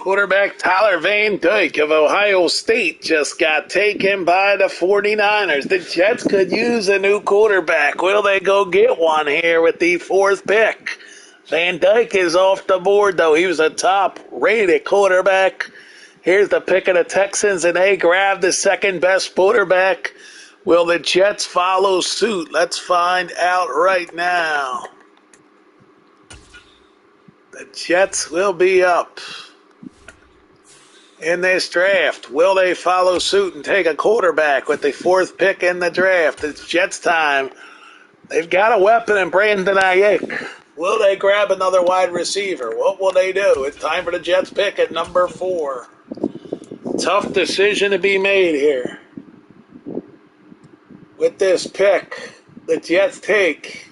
Quarterback Tyler Van Dyke of Ohio State just got taken by the 49ers. The Jets could use a new quarterback. Will they go get one here with the 4th pick? Van Dyke is off the board, though. He was a top-rated quarterback. Here's the pick of the Texans, and they grab the second-best quarterback. Will the Jets follow suit? Let's find out right now. The Jets will be up in this draft. Will they follow suit and take a quarterback with the 4th pick in the draft? It's Jets time. They've got a weapon in Brandon Ayuk. Will they grab another wide receiver? What will they do? It's time for the Jets pick at number 4. Tough decision to be made here. With this pick, the Jets take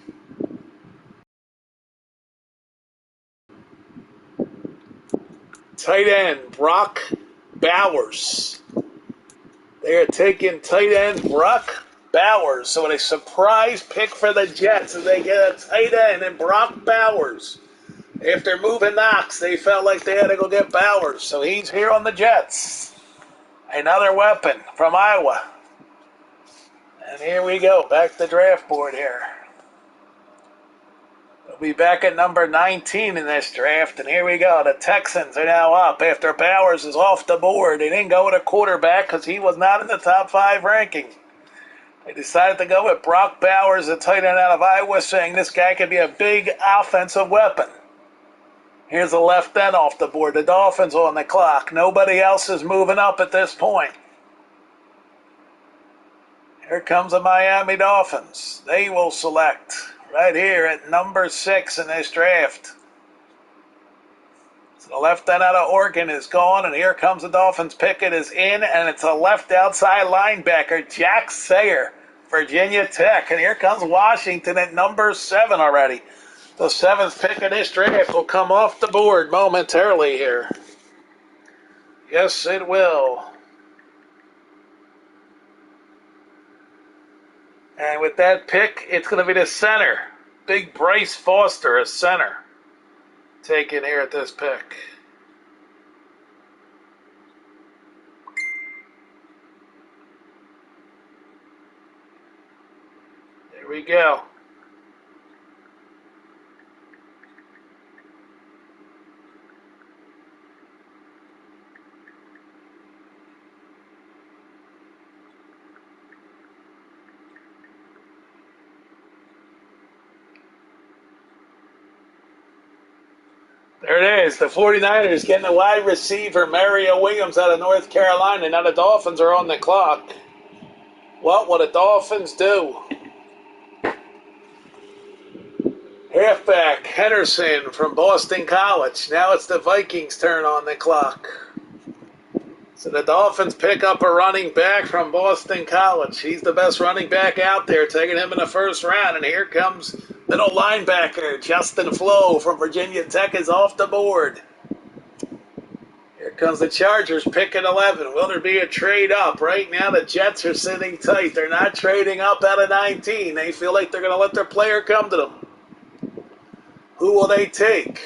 tight end Brock Bowers. They are taking tight end Brock Bowers. So a surprise pick for the Jets as they get a tight end and Brock Bowers. After moving Knox, they felt like they had to go get Bowers. So he's here on the Jets. Another weapon from Iowa. And here we go. Back to the draft board here. We'll be back at number 19 in this draft, and here we go. The Texans are now up after Bowers is off the board. They didn't go with a quarterback because he was not in the top 5 ranking. They decided to go with Brock Bowers, a tight end out of Iowa, saying this guy could be a big offensive weapon. Here's the left end off the board. The Dolphins on the clock. Nobody else is moving up at this point. Here comes the Miami Dolphins. They will select right here at number 6 in this draft. So the left end out of Oregon is gone, and here comes the Dolphins pick. It is in, and it's a left outside linebacker, Jack Sayer, Virginia Tech. And here comes Washington at number 7 already. The 7th pick of this draft will come off the board momentarily here. Yes, it will. And with that pick, it's going to be the center. Big Bryce Foster, a center, taken here at this pick. There we go. There it is. The 49ers getting a wide receiver, Mario Williams out of North Carolina. Now the Dolphins are on the clock. What will the Dolphins do? Halfback Henderson from Boston College. Now it's the Vikings' turn on the clock. So the Dolphins pick up a running back from Boston College. He's the best running back out there, taking him in the 1st round. And here comes middle linebacker Justin Flo from Virginia Tech is off the board. Here comes the Chargers pick at 11. Will there be a trade up? Right now the Jets are sitting tight. They're not trading up out of 19. They feel like they're going to let their player come to them. Who will they take?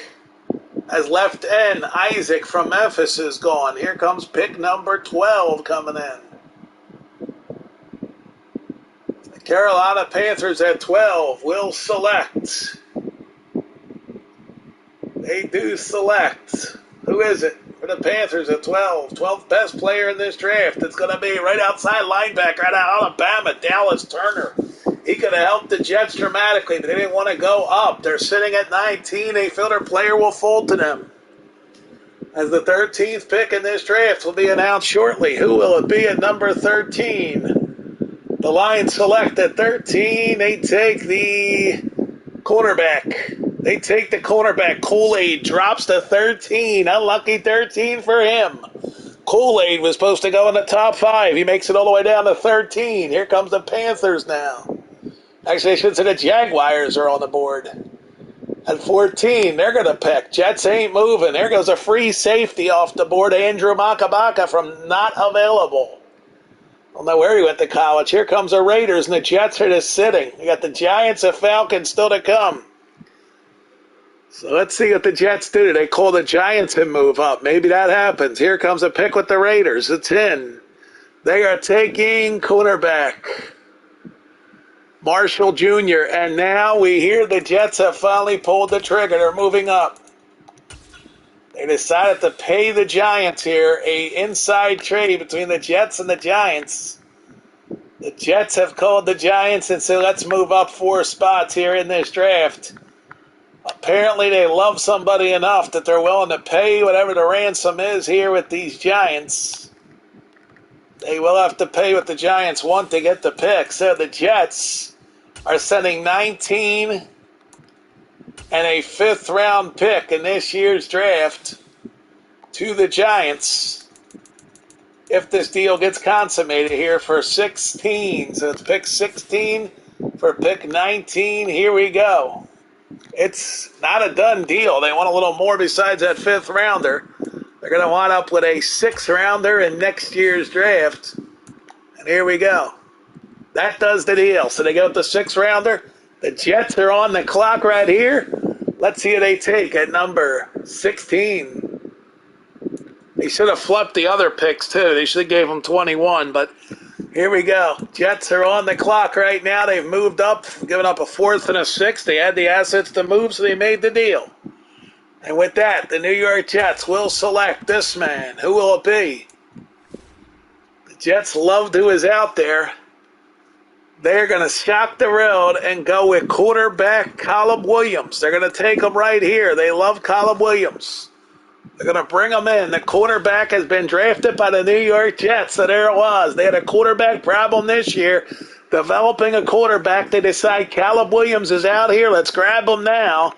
As left end, Isaac from Memphis is gone. Here comes pick number 12 coming in. The Carolina Panthers at 12 will select. They do select. Who is it for the Panthers at 12? 12th best player in this draft. It's going to be right outside linebacker out of Alabama, Dallas Turner. He could have helped the Jets dramatically, but they didn't want to go up. They're sitting at 19. They feel their player will fold to them. As the 13th pick in this draft will be announced shortly. Who will it be at number 13? The Lions select at 13. They take the cornerback. They take the cornerback. Kool-Aid drops to 13. Unlucky 13 for him. Kool-Aid was supposed to go in the top 5. He makes it all the way down to 13. Here comes the Panthers now. Actually, I should say the Jaguars are on the board. At 14, they're going to pick. Jets ain't moving. There goes a free safety off the board. Andrew Makabaka from not available. I don't know where he went to college. Here comes the Raiders, and the Jets are just sitting. You got the Giants and Falcons still to come. So let's see what the Jets do. They call the Giants and move up. Maybe that happens. Here comes a pick with the Raiders. It's in. They are taking cornerback Marshall Jr. And now we hear the Jets have finally pulled the trigger. They're moving up. They decided to pay the Giants here. A inside trade between the Jets and the Giants. The Jets have called the Giants and said, let's move up 4 spots here in this draft. Apparently they love somebody enough that they're willing to pay whatever the ransom is here with these Giants. They will have to pay what the Giants want to get the pick. So the Jets are sending 19 and a 5th round pick in this year's draft to the Giants if this deal gets consummated here for 16. So it's pick 16 for pick 19. Here we go. It's not a done deal. They want a little more besides that 5th rounder. They're going to wind up with a 6th rounder in next year's draft. And here we go. That does the deal. So they go with the 6th rounder. The Jets are on the clock right here. Let's see who they take at number 16. They should have flipped the other picks too. They should have gave them 21, but here we go. Jets are on the clock right now. They've moved up, given up a 4th and a 6th. They had the assets to move, so they made the deal. And with that, the New York Jets will select this man. Who will it be? The Jets loved who is out there. They're going to shock the world and go with quarterback Caleb Williams. They're going to take him right here. They love Caleb Williams. They're going to bring him in. The quarterback has been drafted by the New York Jets, so there it was. They had a quarterback problem this year, developing a quarterback. They decide Caleb Williams is out here. Let's grab him now.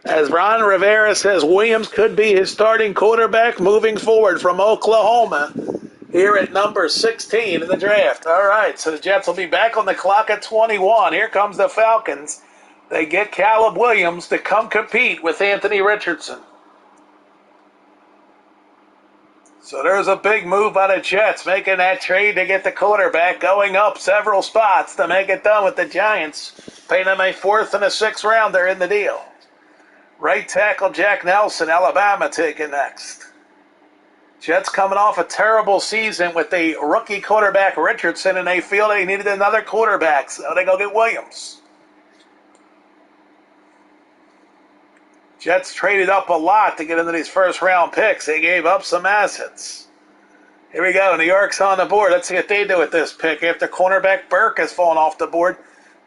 As Ron Rivera says, Williams could be his starting quarterback moving forward from Oklahoma here at number 16 in the draft. All right, so the Jets will be back on the clock at 21. Here comes the Falcons. They get Caleb Williams to come compete with Anthony Richardson. So there's a big move by the Jets, making that trade to get the quarterback, going up several spots to make it done with the Giants, paying them a 4th and a 6th rounder in the deal. Right tackle Jack Nelson, Alabama, taking next. Jets coming off a terrible season with the rookie quarterback Richardson, and they feel they needed another quarterback, so they go get Williams. Jets traded up a lot to get into these 1st-round picks. They gave up some assets. Here we go. New York's on the board. Let's see what they do with this pick. After cornerback Burke has fallen off the board,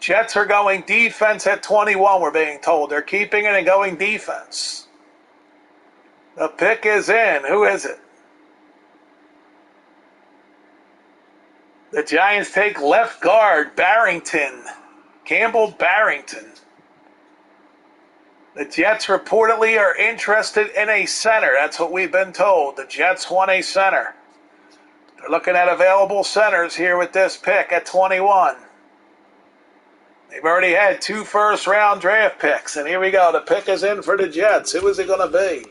Jets are going defense at 21, we're being told. They're keeping it and going defense. The pick is in. Who is it? The Giants take left guard Barrington. Campbell Barrington. The Jets reportedly are interested in a center. That's what we've been told. The Jets want a center. They're looking at available centers here with this pick at 21. They've already had 2 first-round draft picks. And here we go. The pick is in for the Jets. Who is it going to be?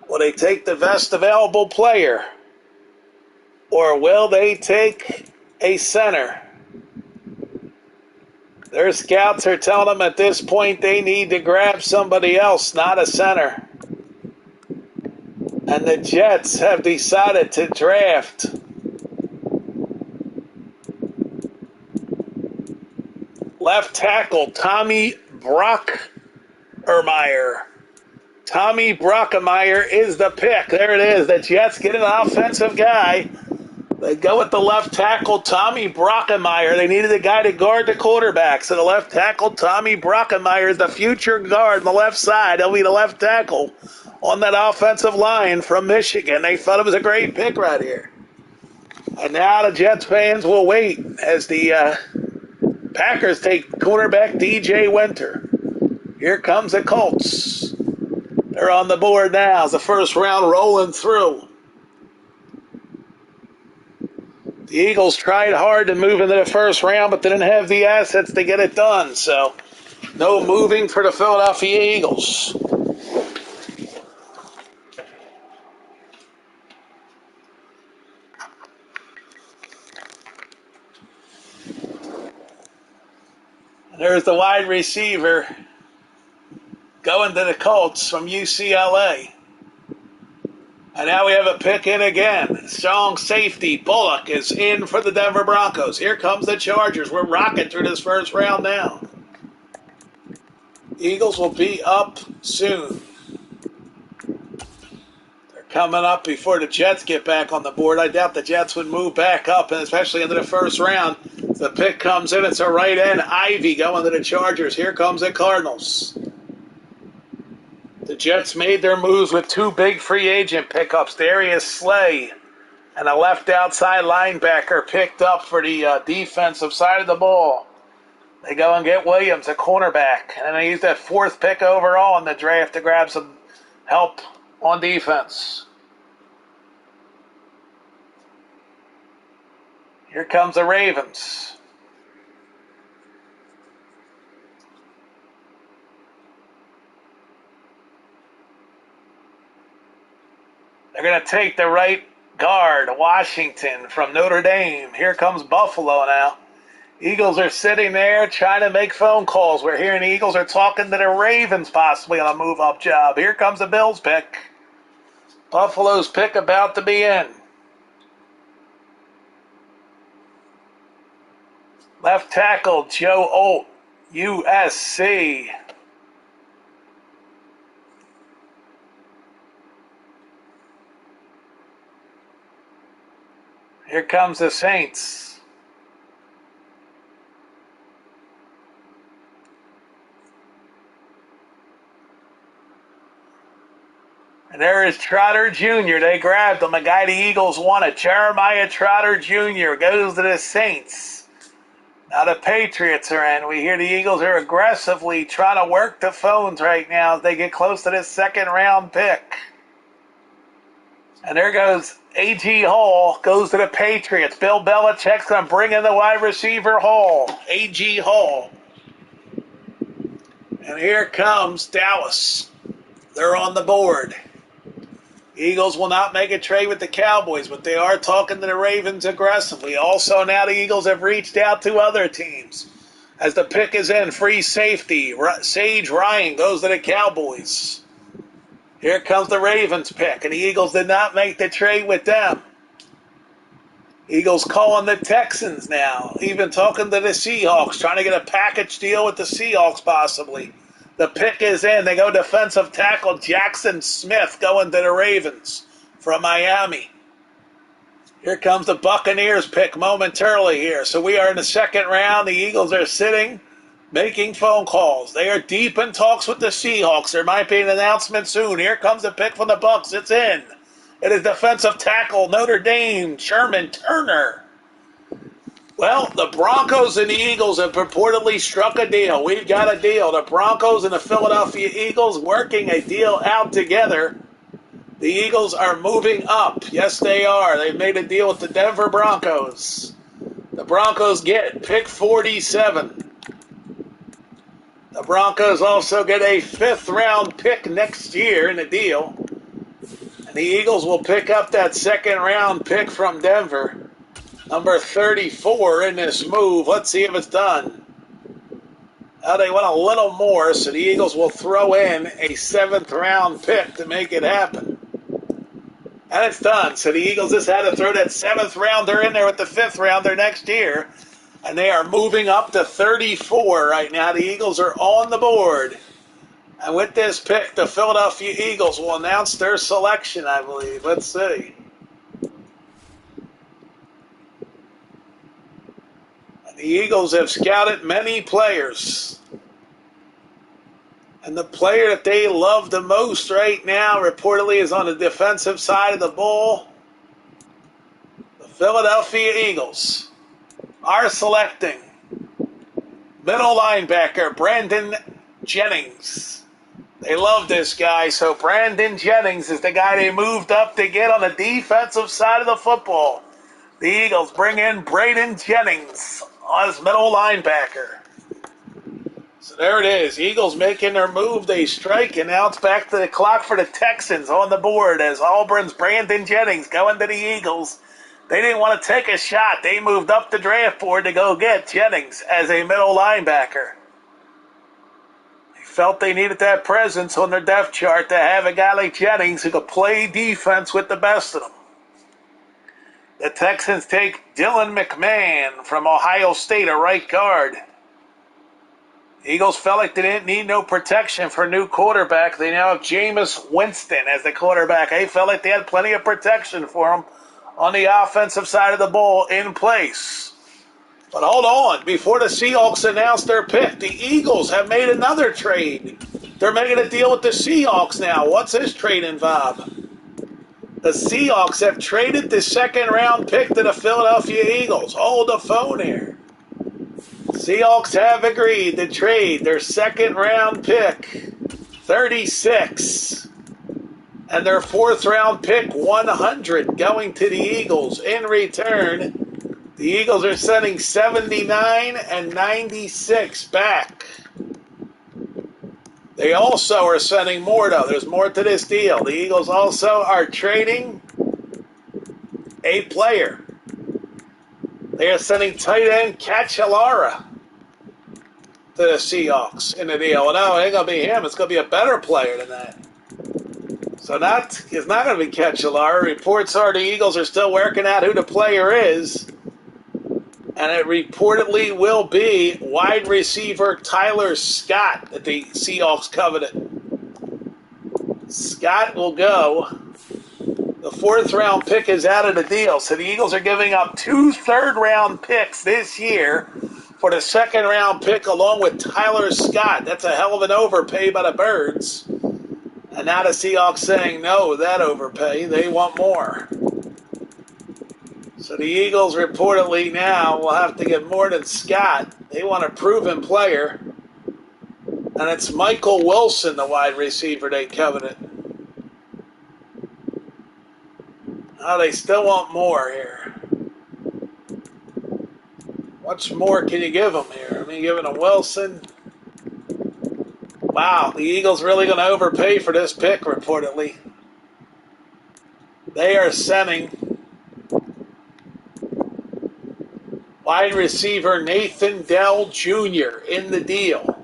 Will they take the best available player? Or will they take a center? Their scouts are telling them at this point they need to grab somebody else, not a center. And the Jets have decided to draft left tackle Tommy Brockermeyer. Tommy Brockermeyer is the pick. There it is. The Jets get an offensive guy. They go with the left tackle, Tommy Brockermeyer. They needed a guy to guard the quarterback. So the left tackle, Tommy Brockermeyer, is the future guard on the left side. He'll be the left tackle on that offensive line from Michigan. They thought it was a great pick right here. And now the Jets fans will wait as the Packers take cornerback DJ Winter. Here comes the Colts. They're on the board now as the 1st round rolling through. The Eagles tried hard to move into the 1st round, but they didn't have the assets to get it done. So, no moving for the Philadelphia Eagles. There's the wide receiver going to the Colts from UCLA. And now we have a pick in again. Strong safety Bullock is in for the Denver Broncos. Here comes the Chargers. We're rocking through this first round now. Eagles will be up soon. They're coming up before the Jets get back on the board. I doubt the Jets would move back up, and especially into the first round. The pick comes in. It's a right end. Ivy going to the Chargers. Here comes the Cardinals. The Jets made their moves with two big free agent pickups. Darius Slay and a left outside linebacker picked up for the defensive side of the ball. They go and get Williams, a cornerback. And then they use that fourth pick overall in the draft to grab some help on defense. Here comes the Ravens. They're going to take the right guard, Washington, from Notre Dame. Here comes Buffalo now. Eagles are sitting there trying to make phone calls. We're hearing the Eagles are talking to the Ravens possibly on a move-up job. Here comes the Bills pick. Buffalo's pick about to be in. Left tackle, Joe Alt, USC. Here comes the Saints. And there is Trotter Jr. They grabbed him, a guy the Eagles wanted. Jeremiah Trotter Jr. goes to the Saints. Now the Patriots are in. We hear the Eagles are aggressively trying to work the phones right now as they get close to this second round pick. And there goes A.G. Hall, goes to the Patriots. Bill Belichick's going to bring in the wide receiver Hall, A.G. Hall. And here comes Dallas. They're on the board. Eagles will not make a trade with the Cowboys, but they are talking to the Ravens aggressively. Also, now the Eagles have reached out to other teams. As the pick is in, free safety, Sage Ryan goes to the Cowboys. Here comes the Ravens pick, and the Eagles did not make the trade with them. Eagles calling the Texans now, even talking to the Seahawks, trying to get a package deal with the Seahawks possibly. The pick is in. They go defensive tackle Jackson Smith going to the Ravens from Miami. Here comes the Buccaneers pick momentarily here. So we are in the second round. The Eagles are sitting, making phone calls. They are deep in talks with the Seahawks. There might be an announcement soon. Here comes the pick from the Bucs. It's in. It is defensive tackle Notre Dame, Sherman Turner. Well, the Broncos and the Eagles have purportedly struck a deal. We've got a deal. The Broncos and the Philadelphia Eagles working a deal out together. The Eagles are moving up. Yes, they are. They've made a deal with the Denver Broncos. The Broncos get pick 47. The Broncos also get a fifth-round pick next year in the deal. And the Eagles will pick up that second-round pick from Denver. Number 34 in this move. Let's see if it's done. They want a little more, so the Eagles will throw in a seventh-round pick to make it happen. And it's done. So the Eagles just had to throw that seventh-rounder in there with the fifth-rounder next year. And they are moving up to 34 right now. The Eagles are on the board. And with this pick, the Philadelphia Eagles will announce their selection, I believe. Let's see. The Eagles have scouted many players. And the player that they love the most right now reportedly is on the defensive side of the ball. The Philadelphia Eagles are selecting middle linebacker Brandon Jennings. They love this guy, so Brandon Jennings is the guy they moved up to get on the defensive side of the football. The Eagles bring in Braden Jennings as middle linebacker. So there it is. Eagles making their move. They strike, and now it's back to the clock for the Texans on the board as Auburn's Brandon Jennings going to the Eagles. They didn't want to take a shot. They moved up the draft board to go get Jennings as a middle linebacker. felt they needed that presence on their depth chart to have a guy like Jennings who could play defense with the best of them. The Texans take Dylan McMahon from Ohio State, a right guard. The Eagles felt like they didn't need no protection for a new quarterback. They now have Jameis Winston as the quarterback. They felt like they had plenty of protection for him on the offensive side of the ball in place. But hold on. Before the Seahawks announced their pick, the Eagles have made another trade. They're making a deal with the Seahawks now. What's this trade involve? The Seahawks have traded the second-round pick to the Philadelphia Eagles. Hold the phone here. Seahawks have agreed to trade their second-round pick, 36, and their fourth-round pick, 100, going to the Eagles. In return, the Eagles are sending 79 and 96 back. They also are sending more, though. There's more to this deal. The Eagles also are trading a player. They are sending tight end Cachelara to the Seahawks in the deal. Well, no, it ain't going to be him. It's going to be a better player than that. So it's not going to be Cachelara. Reports are the Eagles are still working out who the player is. And it reportedly will be wide receiver Tyler Scott that the Seahawks coveted. Scott will go. The fourth-round pick is out of the deal. So the Eagles are giving up 2 third-round picks this year for the second-round pick along with Tyler Scott. That's a hell of an overpay by the Birds. And now the Seahawks saying no, that overpay. They want more. So the Eagles reportedly now will have to get more than Scott. They want a proven player. And it's Michael Wilson, the wide receiver they coveted. Oh, they still want more here. Much more can you give them here? I mean, giving a Wilson. Wow, the Eagles really going to overpay for this pick, reportedly. They are sending wide receiver Nathan Dell Jr. in the deal.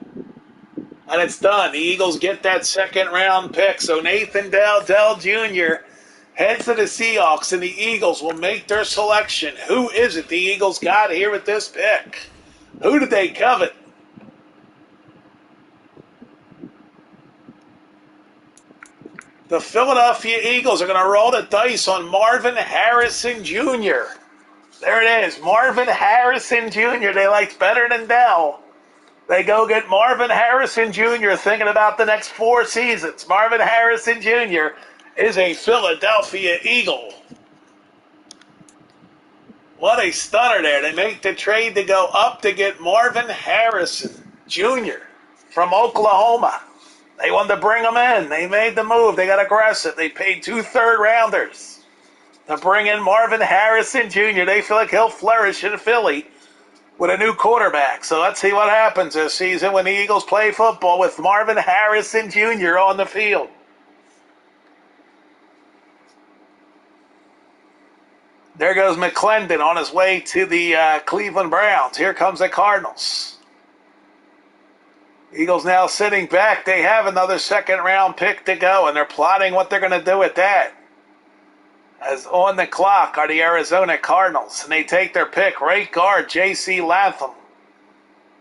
And it's done. The Eagles get that second-round pick. So Nathan Dell Jr. heads to the Seahawks, and the Eagles will make their selection. Who is it the Eagles got here with this pick? Who did they covet? The Philadelphia Eagles are going to roll the dice on Marvin Harrison Jr. There it is, Marvin Harrison Jr. They liked better than Dell. They go get Marvin Harrison Jr. thinking about the next 4 seasons. Marvin Harrison Jr. is a Philadelphia Eagle. What a stunner there. They make the trade to go up to get Marvin Harrison Jr. from Oklahoma. They wanted to bring him in. They made the move. They got aggressive. They paid 2 third-rounders to bring in Marvin Harrison Jr. They feel like he'll flourish in Philly with a new quarterback. So let's see what happens this season when the Eagles play football with Marvin Harrison Jr. on the field. There goes McClendon on his way to the Cleveland Browns. Here comes the Cardinals. Eagles now sitting back. They have another second-round pick to go, and they're plotting what they're going to do with that. As on the clock are the Arizona Cardinals, and they take their pick, right guard J.C. Latham.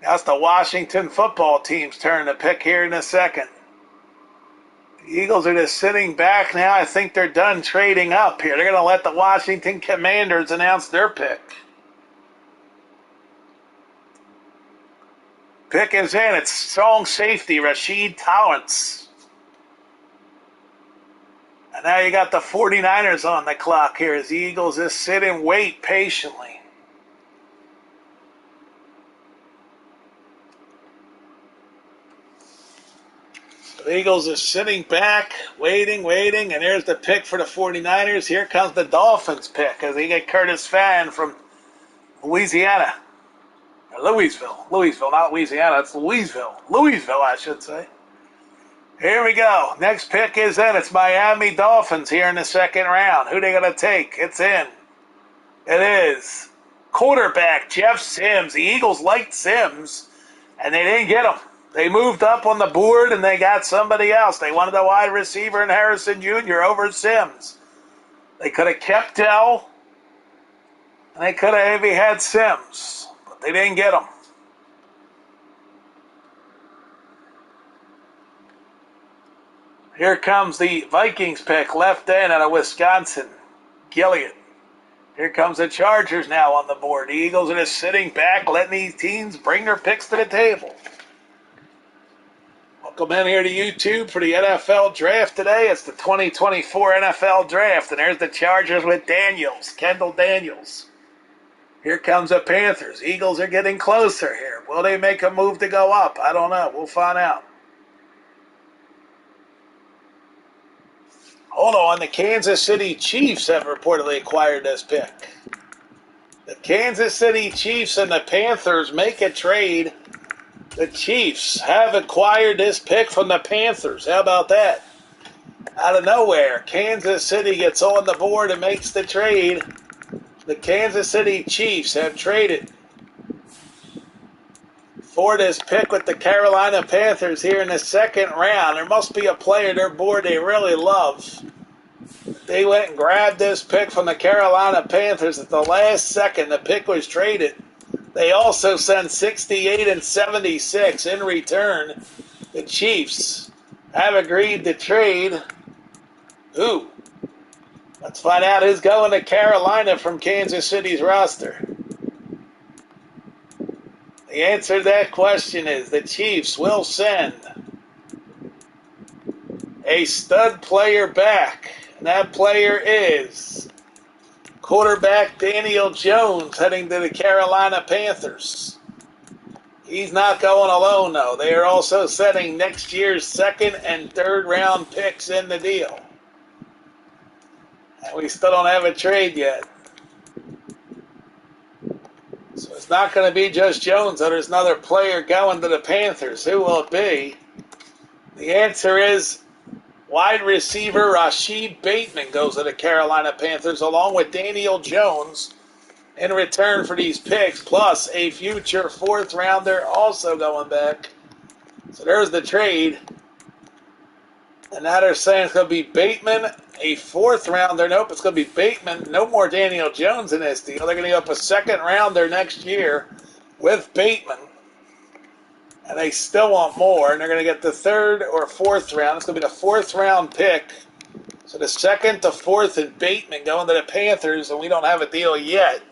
Now it's the Washington football team's turn to pick here in a second. The Eagles are just sitting back now. I think they're done trading up here. They're going to let the Washington Commanders announce their pick. Pick is in. It's strong safety, Rashid Talents. And now you got the 49ers on the clock here as the Eagles just sit and wait patiently. The Eagles are sitting back, waiting, and there's the pick for the 49ers. Here comes the Dolphins pick as they get Curtis Fan from Louisiana. Louisville, not Louisiana, it's Louisville, I should say. Here we go. Next pick is in. It's Miami Dolphins here in the second round. Who they going to take? It's in. It is quarterback Jeff Sims. The Eagles liked Sims, and they didn't get him. They moved up on the board and they got somebody else. They wanted a wide receiver in Harrison Jr. over Sims. They could have kept Dell, and they could have maybe had Sims, but they didn't get him. Here comes the Vikings pick, left end out of Wisconsin, Gilliard. Here comes the Chargers now on the board. The Eagles are just sitting back, letting these teams bring their picks to the table. Welcome in here to YouTube for the NFL Draft today. It's the 2024 NFL Draft, and there's the Chargers with Daniels, Kendall Daniels. Here comes the Panthers. Eagles are getting closer here. Will they make a move to go up? I don't know. We'll find out. Hold on. The Kansas City Chiefs have reportedly acquired this pick. The Kansas City Chiefs and the Panthers make a trade. The Chiefs have acquired this pick from the Panthers. How about that? Out of nowhere, Kansas City gets on the board and makes the trade. The Kansas City Chiefs have traded for this pick with the Carolina Panthers here in the second round. There must be a player their board they really love. They went and grabbed this pick from the Carolina Panthers at the last second. The pick was traded. They also sent 68 and 76 in return. The Chiefs have agreed to trade. Who? Let's find out who's going to Carolina from Kansas City's roster. The answer to that question is the Chiefs will send a stud player back. And that player is quarterback Daniel Jones heading to the Carolina Panthers. He's not going alone, though. They are also setting next year's second and third round picks in the deal. And we still don't have a trade yet. So it's not going to be just Jones, though. There's another player going to the Panthers. Who will it be? The answer is wide receiver Rashid Bateman goes to the Carolina Panthers along with Daniel Jones in return for these picks, plus a future fourth rounder also going back. So there's the trade. And now they're saying it's going to be Bateman, a fourth rounder. Nope, it's going to be Bateman. No more Daniel Jones in this deal. They're going to give up a second rounder next year with Bateman. And they still want more. And they're going to get the third or fourth round. It's going to be the fourth round pick. So the second to fourth and Bateman going to the Panthers. And we don't have a deal yet.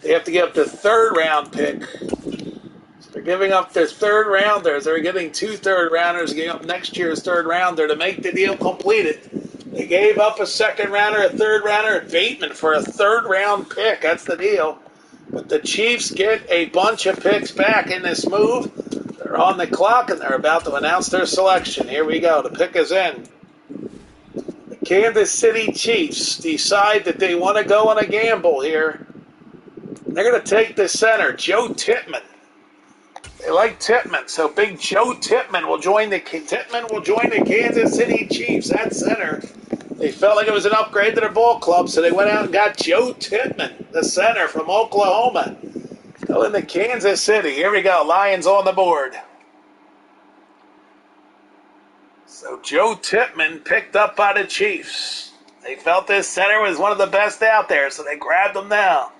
They have to give up the third round pick. They're giving up their third rounders. They're getting two third rounders, giving up next year's third rounder to make the deal completed. They gave up a second rounder, a third rounder, and Bateman for a third round pick. That's the deal. But the Chiefs get a bunch of picks back in this move. They're on the clock, and they're about to announce their selection. Here we go. The pick is in. The Kansas City Chiefs decide that they want to go on a gamble here. They're going to take the center, Joe Tippmann. They like Tippmann, so big Joe Tippmann will join the Kansas City Chiefs at center. They felt like it was an upgrade to their ball club, so they went out and got Joe Tippmann, the center from Oklahoma, going to Kansas City. Here we go, Lions on the board. So Joe Tippmann picked up by the Chiefs. They felt this center was one of the best out there, so they grabbed him now.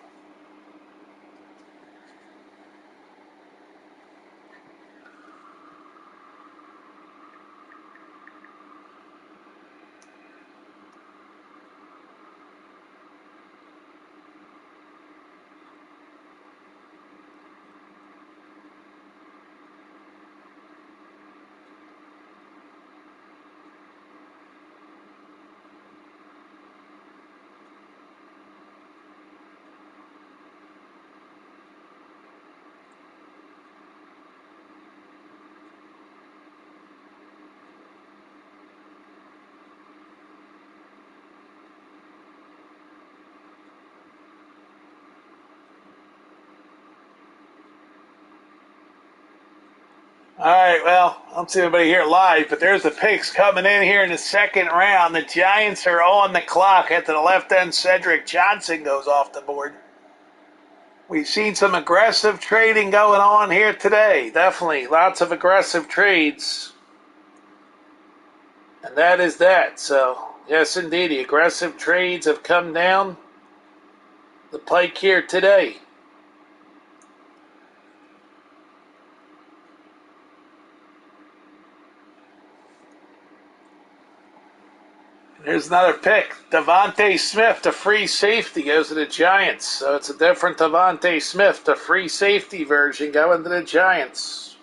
All right, well, I don't see anybody here live, but there's the picks coming in here in the second round. The Giants are on the clock. At the left end, Cedric Johnson goes off the board. We've seen some aggressive trading going on here today. Definitely lots of aggressive trades. And that is that. So, yes, indeed, the aggressive trades have come down the pike here today. Here's another pick. Devontae Smith, the free safety, goes to the Giants. So it's a different Devontae Smith, the free safety version, going to the Giants.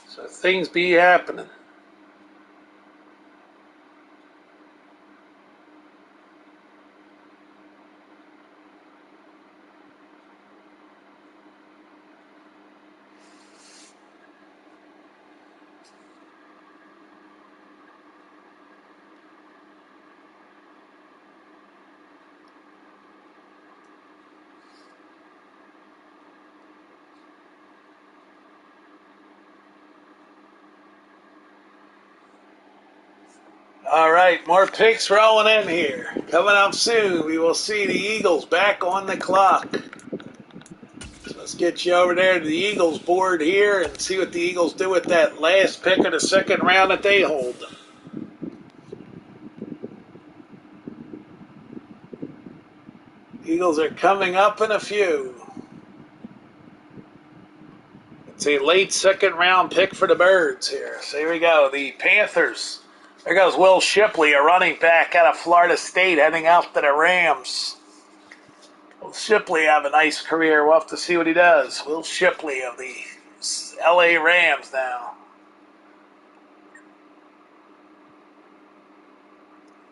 So things be happening. All right, more picks rolling in here. Coming up soon, we will see the Eagles back on the clock. So let's get you over there to the Eagles board here and see what the Eagles do with that last pick of the second round that they hold. Eagles are coming up in a few. It's a late second round pick for the Birds here. So here we go, the Panthers. There goes Will Shipley, a running back out of Florida State, heading out to the Rams. Will Shipley have a nice career. We'll have to see what he does. Will Shipley of the LA Rams now.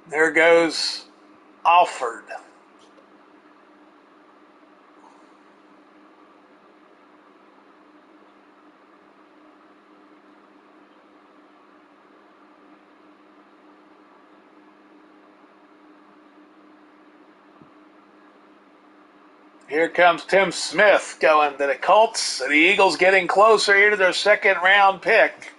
There goes Alford. Here comes Tim Smith going to the Colts. The Eagles getting closer here to their second round pick.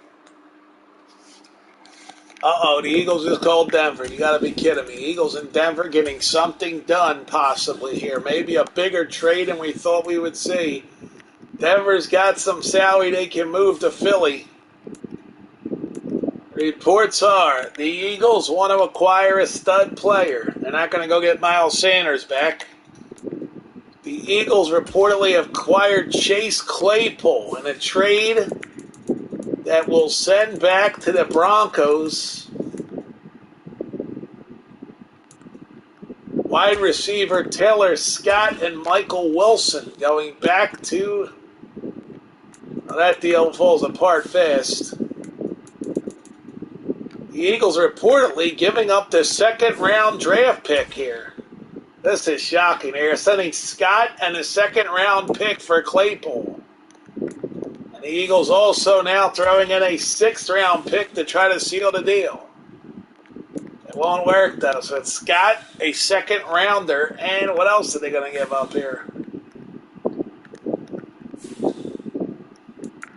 The Eagles just called Denver. You got to be kidding me. Eagles in Denver getting something done possibly here. Maybe a bigger trade than we thought we would see. Denver's got some salary they can move to Philly. Reports are the Eagles want to acquire a stud player. They're not going to go get Miles Sanders back. The Eagles reportedly have acquired Chase Claypool in a trade that will send back to the Broncos wide receiver Taylor Scott and Michael Wilson, going back to... Well, that deal falls apart fast. The Eagles reportedly giving up their second round draft pick here. This is shocking. They are sending Scott and a second round pick for Claypool. And the Eagles also now throwing in a sixth round pick to try to seal the deal. It won't work though. So it's Scott, a second rounder, and what else are they going to give up here?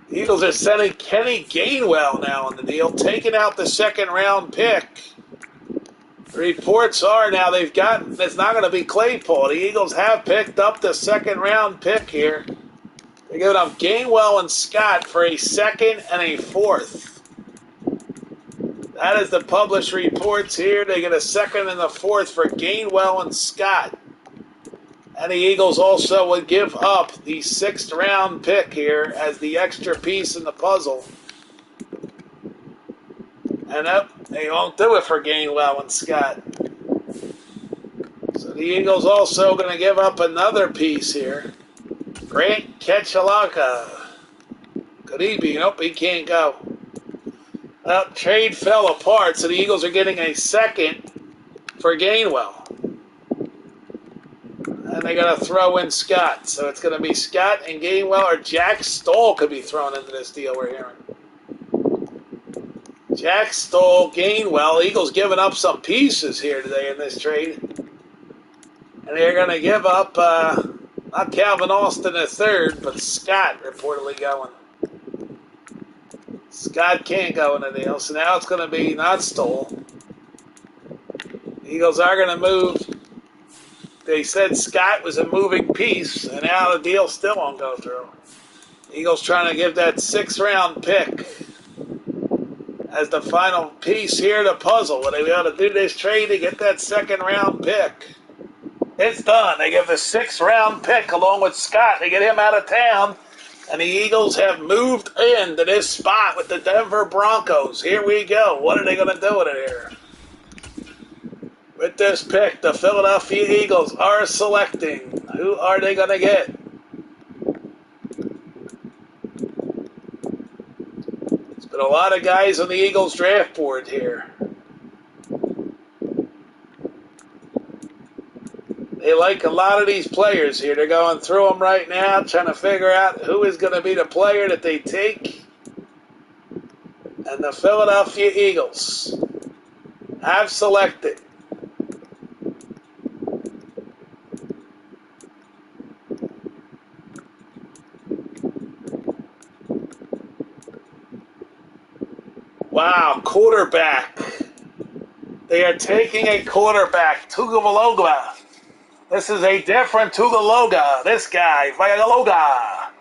The Eagles are sending Kenny Gainwell now in the deal, taking out the second round pick. Reports are now they've gotten, it's not going to be Claypool. The Eagles have picked up the second round pick here. They're giving up Gainwell and Scott for a second and a fourth. That is the published reports here. They get a second and a fourth for Gainwell and Scott. And the Eagles also would give up the sixth round pick here as the extra piece in the puzzle. And they won't do it for Gainwell and Scott. So the Eagles also going to give up another piece here. Grant Keselowski. Could he be? Nope, he can't go. Well, trade fell apart, so the Eagles are getting a second for Gainwell. And they got to throw in Scott. So it's going to be Scott and Gainwell, or Jack Stoll could be thrown into this deal we're hearing. Jack Stoll, Gainwell. Eagles giving up some pieces here today in this trade. And they're going to give up, Not Calvin Austin III, but Scott reportedly going. Scott can't go in the deal, so now it's going to be not Stoll. The Eagles are going to move. They said Scott was a moving piece, and now the deal still won't go through. The Eagles trying to give that 6th-round pick as the final piece here to puzzle. Will they be able to do this trade to get that 2nd-round pick? It's done. They give the 6th-round pick along with Scott. They get him out of town. And the Eagles have moved into this spot with the Denver Broncos. Here we go. What are they going to do with it here? With this pick, the Philadelphia Eagles are selecting. Who are they going to get? There's been a lot of guys on the Eagles draft board here. They like a lot of these players here. They're going through them right now, trying to figure out who is going to be the player that they take. And the Philadelphia Eagles have selected quarterback. They are taking a quarterback, Tagovailoa. This is a different Tagovailoa. This guy, Tagovailoa.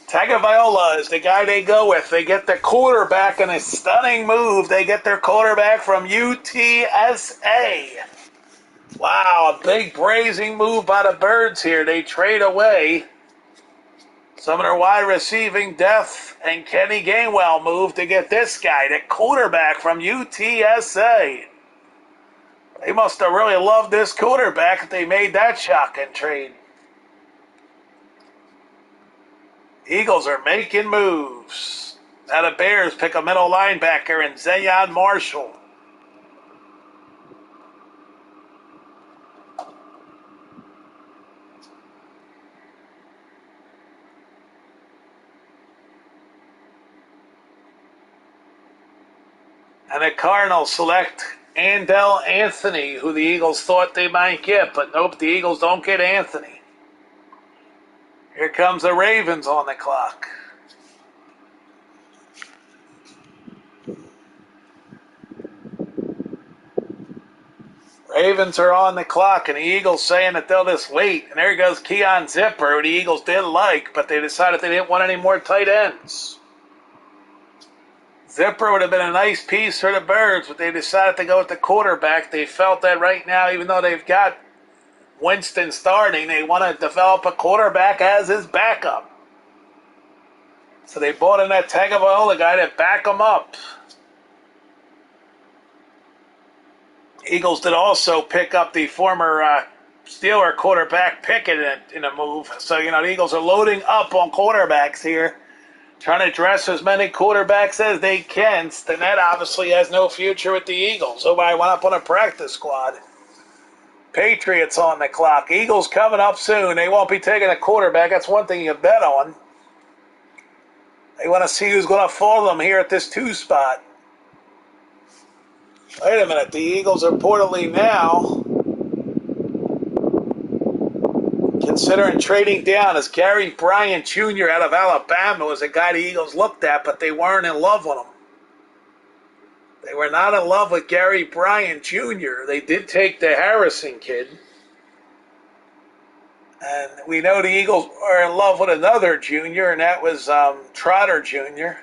Tagovailoa is the guy they go with. They get the quarterback in a stunning move. They get their quarterback from UTSA. Wow, a big brazen move by the Birds here. They trade away some of their wide receiving depth and Kenny Gainwell move to get this guy, the quarterback from UTSA. They must have really loved this quarterback if they made that shotgun trade. Eagles are making moves. Now the Bears pick a middle linebacker in Zayon Marshall. And the Cardinals select Andell Anthony, who the Eagles thought they might get, but nope, the Eagles don't get Anthony. Here comes the Ravens on the clock. Ravens are on the clock, and the Eagles saying that they'll just wait. And there goes Keon Zipper, who the Eagles did like, but they decided they didn't want any more tight ends. Zipper would have been a nice piece for the Birds, but they decided to go with the quarterback. They felt that right now, even though they've got Winston starting, they want to develop a quarterback as his backup. So they brought in that Tagovailoa guy to back him up. Eagles did also pick up the former Steeler quarterback Pickett in a move. So, the Eagles are loading up on quarterbacks here, trying to dress as many quarterbacks as they can. Stinnett obviously has no future with the Eagles. Nobody went up on a practice squad. Patriots on the clock. Eagles coming up soon. They won't be taking a quarterback. That's one thing you bet on. They want to see who's going to follow them here at this 2 spot. Wait a minute. The Eagles are reportedly now considering trading down, as Gary Bryant Jr. out of Alabama was a guy the Eagles looked at, but they weren't in love with him. They were not in love with Gary Bryant Jr. They did take the Harrison kid. And we know the Eagles are in love with another junior, and that was Trotter Jr.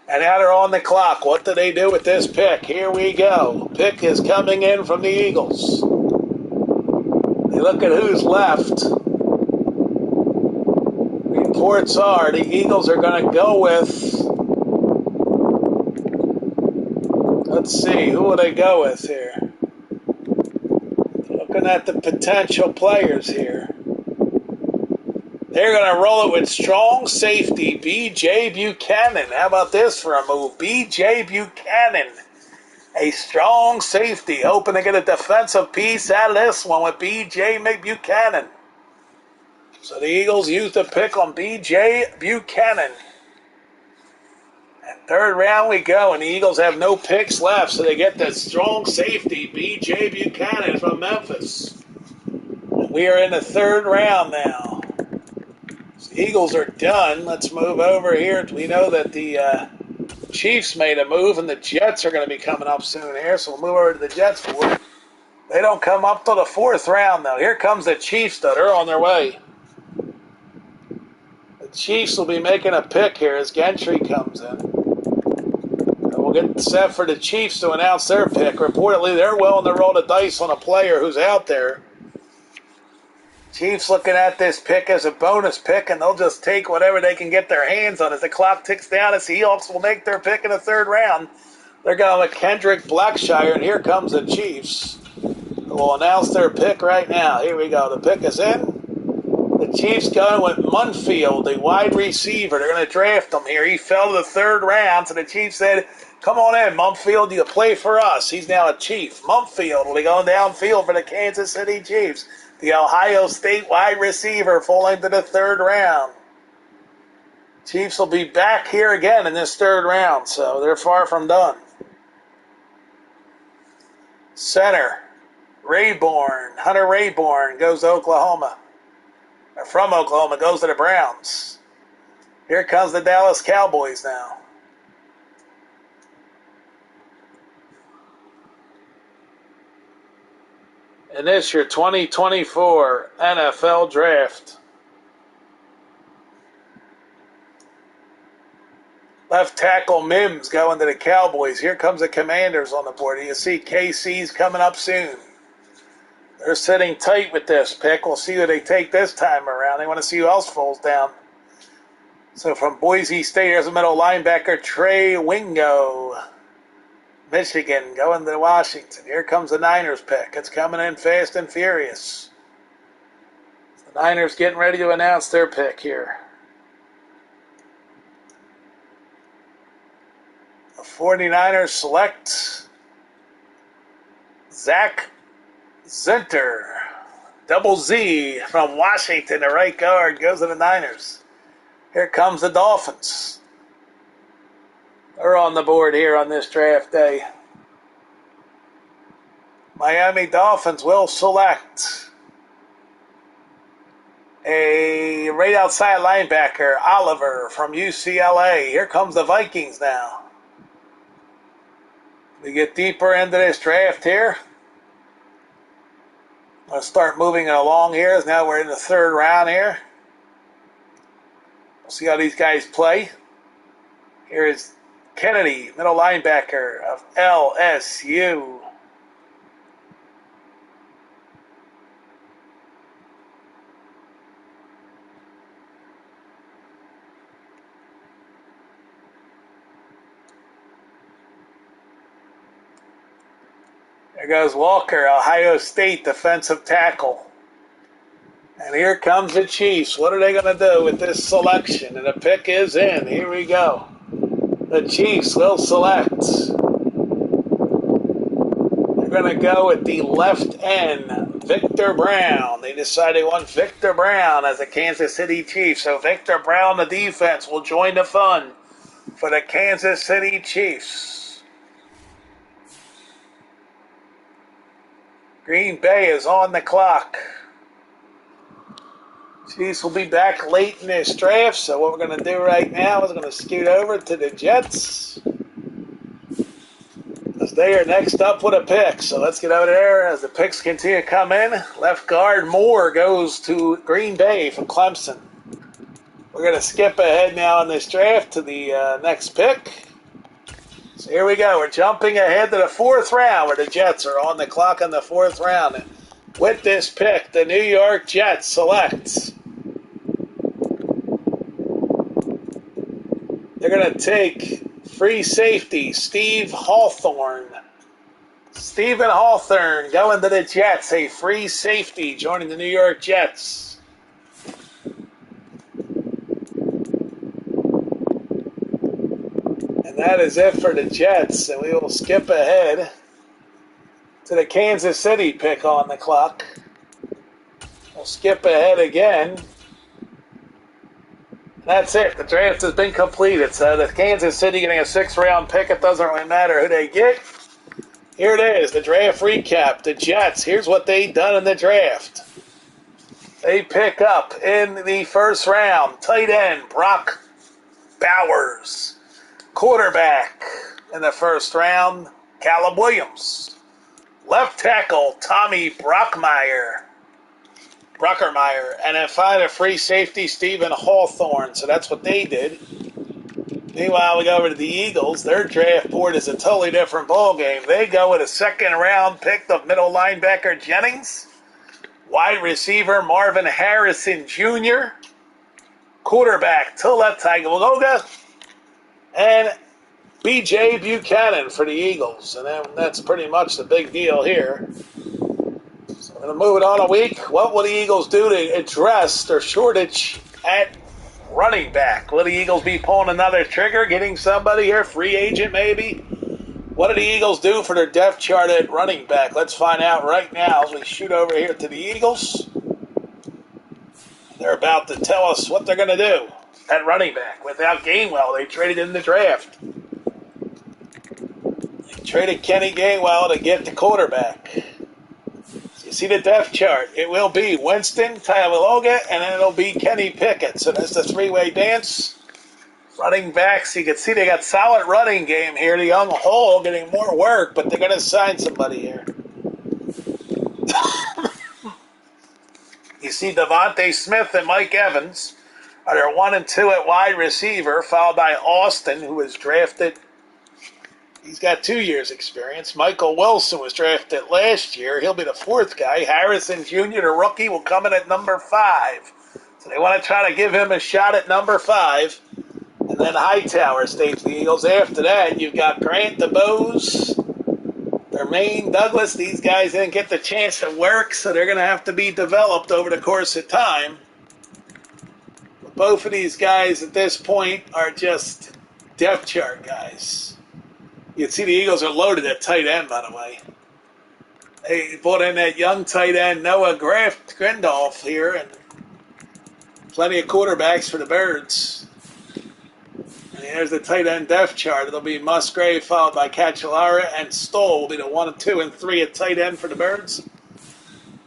And now they're on the clock. What do they do with this pick? Here we go. Pick is coming in from the Eagles. They look at who's left. Reports are the Eagles are going to go with, let's see, who will they go with here? Looking at the potential players here. They're going to roll it with strong safety, B.J. Buchanan. How about this for a move? B.J. Buchanan, a strong safety, hoping to get a defensive piece out of this one with B.J. Buchanan. So the Eagles used a pick on B.J. Buchanan. And 3rd round we go, and the Eagles have no picks left, so they get that strong safety, B.J. Buchanan from Memphis. We are in the third round now. So Eagles are done. Let's move over here. We know that the Chiefs made a move, and the Jets are going to be coming up soon here. So we'll move over to the Jets board. They don't come up till the fourth round, though. Here comes the Chiefs, though. They're on their way. The Chiefs will be making a pick here as Gentry comes in. We'll get set for the Chiefs to announce their pick. Reportedly, they're willing to roll the dice on a player who's out there. Chiefs looking at this pick as a bonus pick, and they'll just take whatever they can get their hands on. As the clock ticks down, the Seahawks will make their pick in the third round. They're going with Kendrick Blackshire, and here comes the Chiefs, who will announce their pick right now. Here we go. The pick is in. The Chiefs going with Munfield, the wide receiver. They're going to draft him here. He fell to the third round, so the Chiefs said, come on in, Munfield. You play for us. He's now a Chief. Munfield will be going downfield for the Kansas City Chiefs. The Ohio State wide receiver falling to the third round. Chiefs will be back here again in this third round, so they're far from done. Center, Hunter Rayborn goes to Oklahoma. Or from Oklahoma, goes to the Browns. Here comes the Dallas Cowboys now. And this your 2024 NFL Draft. Left tackle Mims going to the Cowboys. Here comes the Commanders on the board. You see KC's coming up soon. They're sitting tight with this pick. We'll see who they take this time around. They want to see who else falls down. So from Boise State, here's a middle linebacker, Trey Wingo. Michigan going to Washington. Here comes the Niners pick. It's coming in fast and furious. The Niners getting ready to announce their pick here. The 49ers select Zach Zinter. Double Z from Washington, the right guard, goes to the Niners. Here comes the Dolphins. They're on the board here on this draft day. Miami Dolphins will select a right outside linebacker, Oliver from UCLA. Here comes the Vikings now. We get deeper into this draft here. Let's start moving it along here. Now we're in the third round here. We'll see how these guys play. Here is Kennedy, middle linebacker of LSU. There goes Walker, Ohio State defensive tackle. And here comes the Chiefs. What are they going to do with this selection? And the pick is in. Here we go. The Chiefs will select. They're going to go with the left end, Victor Brown. They decided they want Victor Brown as a Kansas City Chief. So Victor Brown, the defense, will join the fun for the Kansas City Chiefs. Green Bay is on the clock. Chiefs will be back late in this draft, so what we're going to do right now is going to scoot over to the Jets, because they are next up with a pick. So let's get over there as the picks continue to come in. Left guard Moore goes to Green Bay from Clemson. We're going to skip ahead now in this draft to the next pick. So here we go. We're jumping ahead to the fourth round, where the Jets are on the clock in the fourth round. With this pick, the New York Jets select. They're going to take free safety Steve Hawthorne. Stephen Hawthorne going to the Jets, a free safety joining the New York Jets. And that is it for the Jets, and we will skip ahead to the Kansas City pick on the clock. We'll skip ahead again. That's it. The draft has been completed. So the Kansas City getting a 6th-round pick. It doesn't really matter who they get. Here it is, the draft recap. The Jets, here's what they've done in the draft. They pick up in the first round tight end Brock Bowers. Quarterback in the first round, Caleb Williams. Left tackle, Tommy Brockermeyer. And then finally, a free safety, Stephen Hawthorne. So that's what they did. Meanwhile, we go over to the Eagles. Their draft board is a totally different ballgame. They go with a second round pick of middle linebacker Jennings, wide receiver Marvin Harrison Jr., quarterback Tua Tagovailoa, and B.J. Buchanan for the Eagles. And that's pretty much the big deal here. So we're going to move it on a week. What will the Eagles do to address their shortage at running back? Will the Eagles be pulling another trigger, getting somebody here, free agent maybe? What do the Eagles do for their depth chart at running back? Let's find out right now as we shoot over here to the Eagles. They're about to tell us what they're going to do at running back. Without Gainwell, they traded in the draft. They traded Kenny Gainwell to get the quarterback. So you see the depth chart. It will be Winston, Tagovailoa, and then it'll be Kenny Pickett. So that's the three-way dance. Running backs, you can see they got solid running game here. The young Hall getting more work, but they're going to sign somebody here. You see Devontae Smith and Mike Evans are their 1 and 2 at wide receiver, followed by Austin, who was drafted. He's got 2 years experience. Michael Wilson was drafted last year. He'll be the 4th guy. Harrison Jr., the rookie, will come in at number 5. So they want to try to give him a shot at number 5. And then Hightower stays the Eagles. After that, you've got Grant DeBose, Jermaine Douglas. These guys didn't get the chance to work, so they're going to have to be developed over the course of time. But both of these guys at this point are just depth chart guys. You can see the Eagles are loaded at tight end, by the way. They brought in that young tight end, Noah Grindolf here, and plenty of quarterbacks for the Birds. And here's the tight end depth chart. It'll be Musgrave followed by Cachelara, and Stoll will be the 1, 2, and 3 at tight end for the Birds.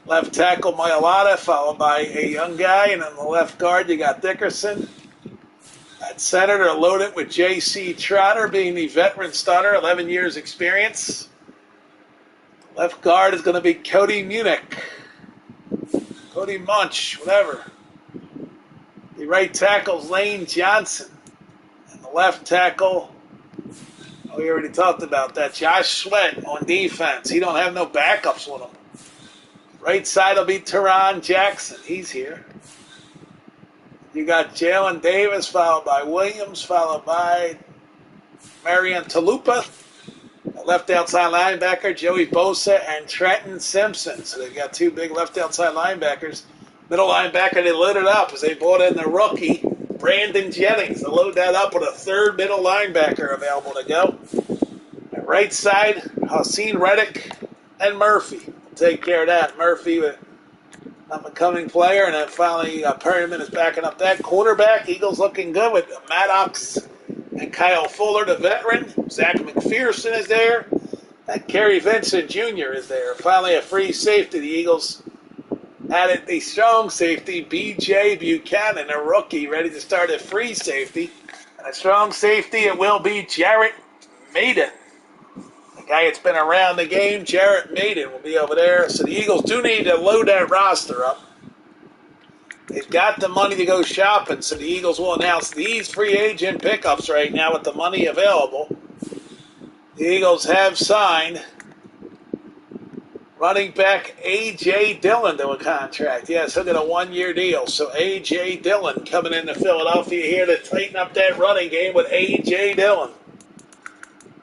Left tackle Mailata followed by a young guy, and on the left guard you got Dickerson. At center they're loaded with J.C. Trotter being the veteran starter, 11 years experience. Left guard is going to be Cody Munich. Cody Munch, whatever. The right tackle's Lane Johnson. Left tackle, we already talked about that. Josh Sweat on defense. He don't have no backups with him. Right side will be Teron Jackson. He's here. You got Jalen Davis, followed by Williams, followed by Marion Talupa. Left outside linebacker, Joey Bosa and Trenton Simpson. So they've got 2 big left outside linebackers. Middle linebacker, they loaded up as they brought in the rookie, Brandon Jennings, to load that up with a 3rd middle linebacker available to go. At right side, Haseen Reddick and Murphy. We'll take care of that. Murphy, an up-and-coming player, and then finally Perryman is backing up that. Quarterback, Eagles looking good with Maddox and Kyle Fuller, the veteran. Zach McPherson is there. And Kerry Vincent Jr. is there. Finally, a free safety. The Eagles added the strong safety, B.J. Buchanan, a rookie, ready to start at free safety. And a strong safety, it will be Jarrett Maiden. The guy that's been around the game, Jarrett Maiden, will be over there. So the Eagles do need to load that roster up. They've got the money to go shopping, so the Eagles will announce these free agent pickups right now with the money available. The Eagles have signed running back A.J. Dillon to a contract. Yes, he'll get a 1-year deal. So A.J. Dillon coming into Philadelphia here to tighten up that running game with A.J. Dillon.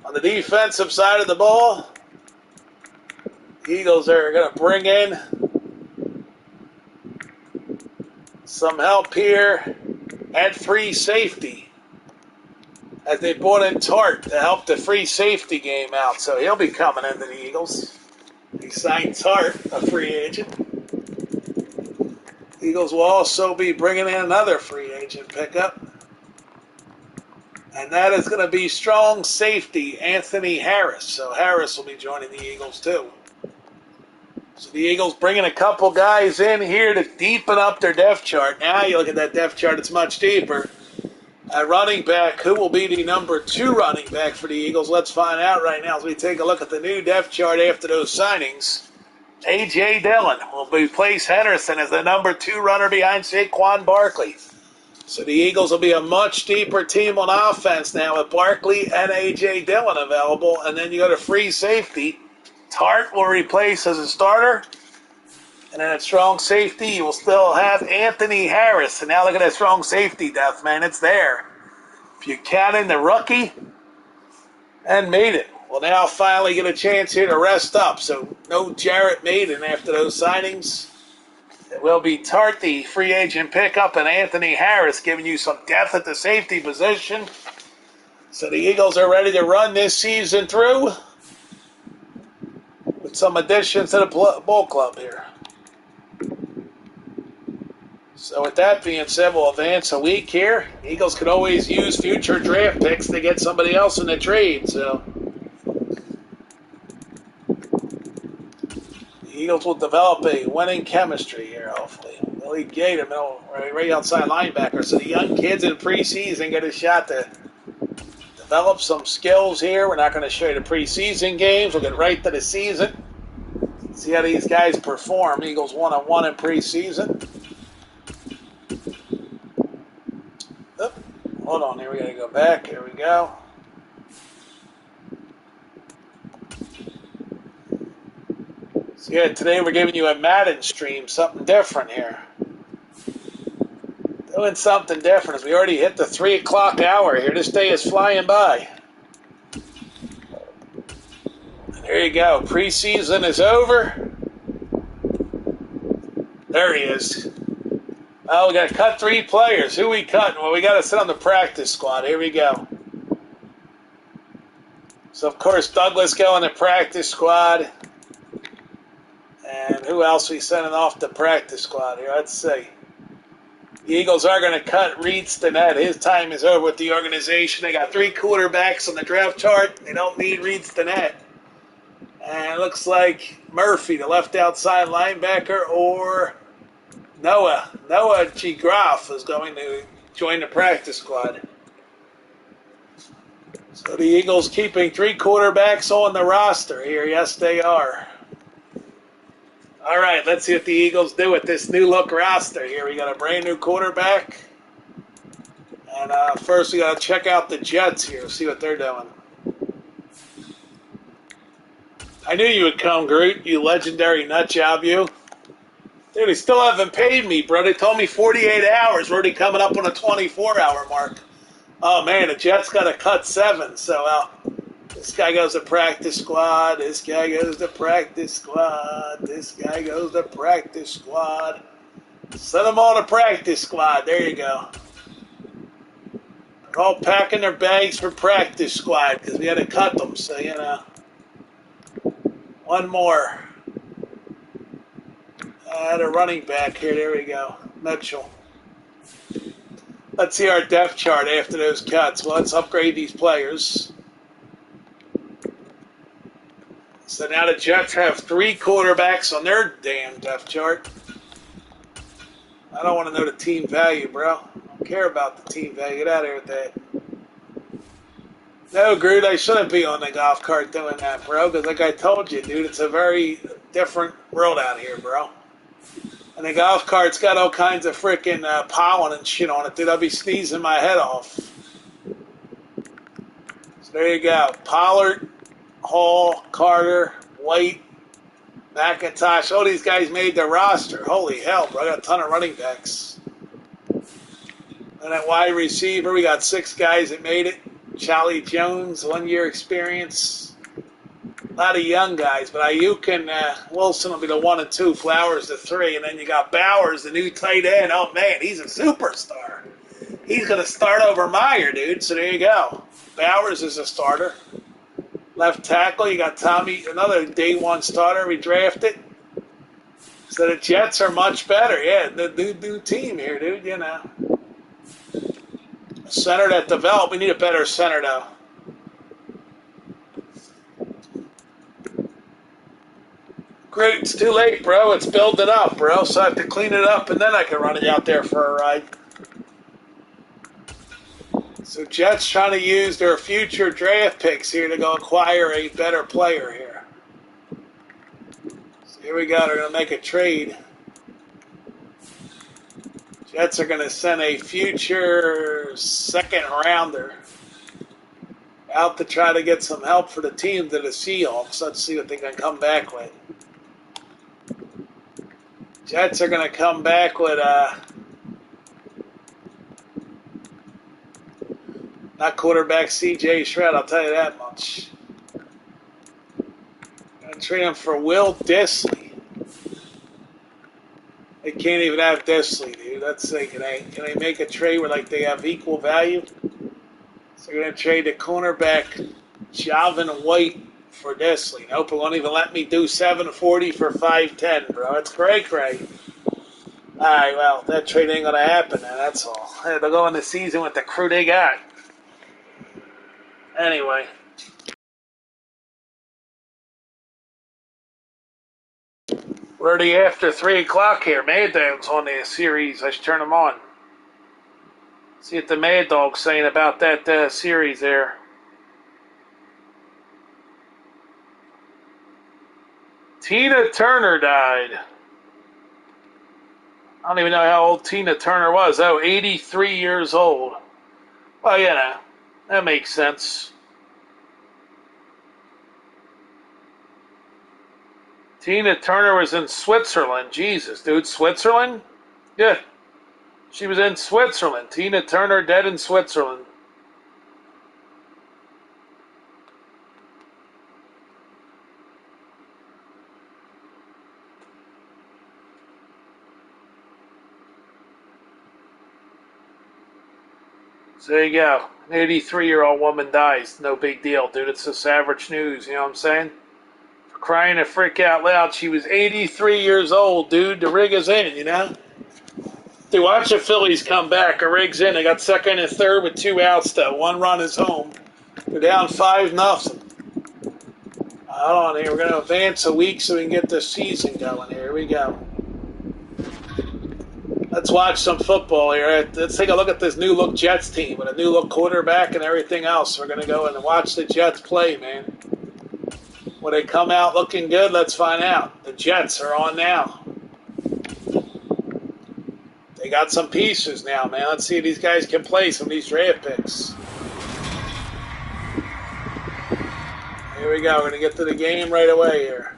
On the defensive side of the ball, the Eagles are going to bring in some help here at free safety as they brought in Tart to help the free safety game out. So he'll be coming into the Eagles. He signed Tart, a free agent. Eagles will also be bringing in another free agent pickup. And that is going to be strong safety Anthony Harris. So Harris will be joining the Eagles too. So the Eagles bringing a couple guys in here to deepen up their depth chart. Now you look at that depth chart, it's much deeper. At running back, who will be the number 2 running back for the Eagles? Let's find out right now as we take a look at the new depth chart after those signings. A.J. Dillon will replace Henderson as the number 2 runner behind Saquon Barkley. So the Eagles will be a much deeper team on offense now with Barkley and A.J. Dillon available. And then you go to free safety. Tart will replace as a starter. And then at strong safety, you will still have Anthony Harris. And now look at that strong safety depth, man. It's there. Buchanan, the rookie, and Maiden will now finally get a chance here to rest up. So no Jarrett Maiden after those signings. It will be Tart, the free agent pickup, and Anthony Harris giving you some depth at the safety position. So the Eagles are ready to run this season through with some additions to the ball club here. So with that being said, we'll advance a week here. Eagles could always use future draft picks to get somebody else in the trade. So the Eagles will develop a winning chemistry here, hopefully. Willie Gator, right outside linebacker. So the young kids in preseason get a shot to develop some skills here. We're not going to show you the preseason games. We'll get right to the season. See how these guys perform. Eagles 1-1 in preseason. Hold on, here we gotta go back. Here we go. So yeah, today we're giving you a Madden stream, something different here. Doing something different as we already hit the 3 o'clock hour here. This day is flying by. And there you go. Preseason is over. There he is. Oh, we got to cut 3 players. Who we cutting? Well, we got to sit on the practice squad. Here we go. So, of course, Douglas going to practice squad. And who else we sending off the practice squad here? Let's see. The Eagles are going to cut Reed Stinnett. His time is over with the organization. They got 3 quarterbacks on the draft chart. They don't need Reed Stinnett. And it looks like Murphy, the left outside linebacker, or Noah G. Groff is going to join the practice squad. So the Eagles keeping 3 quarterbacks on the roster here. Yes, they are. All right, let's see what the Eagles do with this new look roster here. We got a brand new quarterback. And first we got to check out the Jets here, see what they're doing. I knew you would come, Groot, you legendary nut job, you. Dude, they still haven't paid me, bro. They told me 48 hours. We're already coming up on a 24-hour mark. Oh, man, the Jets got to cut 7. So this guy goes to practice squad. This guy goes to practice squad. This guy goes to practice squad. Send them all to practice squad. There you go. They're all packing their bags for practice squad because we had to cut them. So, you know. One more. The running back here. There we go. Mitchell. Let's see our depth chart after those cuts. Well, let's upgrade these players. So now the Jets have 3 quarterbacks on their damn depth chart. I don't want to know the team value, bro. I don't care about the team value. Get out of here with that. No, Groot, I shouldn't be on the golf cart doing that, bro, because like I told you, dude, it's a very different world out here, bro. And the golf cart's got all kinds of freaking pollen and shit on it, dude. I'll be sneezing my head off. So there you go. Pollard, Hall, Carter, White, McIntosh. All these guys made their roster. Holy hell, bro. I got a ton of running backs. And at wide receiver, we got 6 guys that made it. Charlie Jones, 1 year experience. A lot of young guys, but Ayuk and Wilson will be the 1 and 2, Flowers the 3, and then you got Bowers, the new tight end. Oh man, he's a superstar. He's gonna start over Meyer, dude. So there you go. Bowers is a starter. Left tackle, you got Tommy, another day 1 starter we drafted. So the Jets are much better. Yeah, the new team here, dude. You know. Center that developed. We need a better center, though. Great, it's too late, bro. It's building up, bro. So I have to clean it up, and then I can run it out there for a ride. So Jets trying to use their future draft picks here to go acquire a better player here. So here we go. They're going to make a trade. Jets are going to send a future second rounder out to try to get some help for the team to the Seahawks. Let's see what they can come back with. Jets are going to come back with not quarterback C.J. Stroud, I'll tell you that much. Going to trade him for Will Disley. They can't even have Disley, dude. Let's see. Can they make a trade where like they have equal value? So they're going to trade the cornerback Javin White for Disley. Nope, it won't even let me do $740 for $510, bro. It's cray. All right, well, that trade ain't going to happen, man. That's all. They'll go in the season with the crew they got. Anyway. We're already after 3 o'clock here. Mad Dog's on the series. I should turn them on. See what the Mad Dog's saying about that series there. Tina Turner died. I don't even know how old Tina Turner was. Oh, 83 years old. Well, you know, that makes sense. Tina Turner was in Switzerland. Jesus, dude, Switzerland? Yeah, she was in Switzerland. Tina Turner dead in Switzerland. So there you go. An 83-year-old woman dies. No big deal, dude. It's just average news, you know what I'm saying? For crying a frick out loud, she was 83 years old, dude. The rig is in, you know? Dude, watch the Phillies come back. A rig's in. They got second and third with 2 outs, though. 1 run is home. They're down 5-0. Hold on here. We're going to advance a week so we can get this season going here. Here we go. Let's watch some football here. Let's take a look at this new-look Jets team with a new-look quarterback and everything else. We're going to go in and watch the Jets play, man. When they come out looking good, let's find out. The Jets are on now. They got some pieces now, man. Let's see if these guys can play some of these draft picks. Here we go. We're going to get to the game right away here.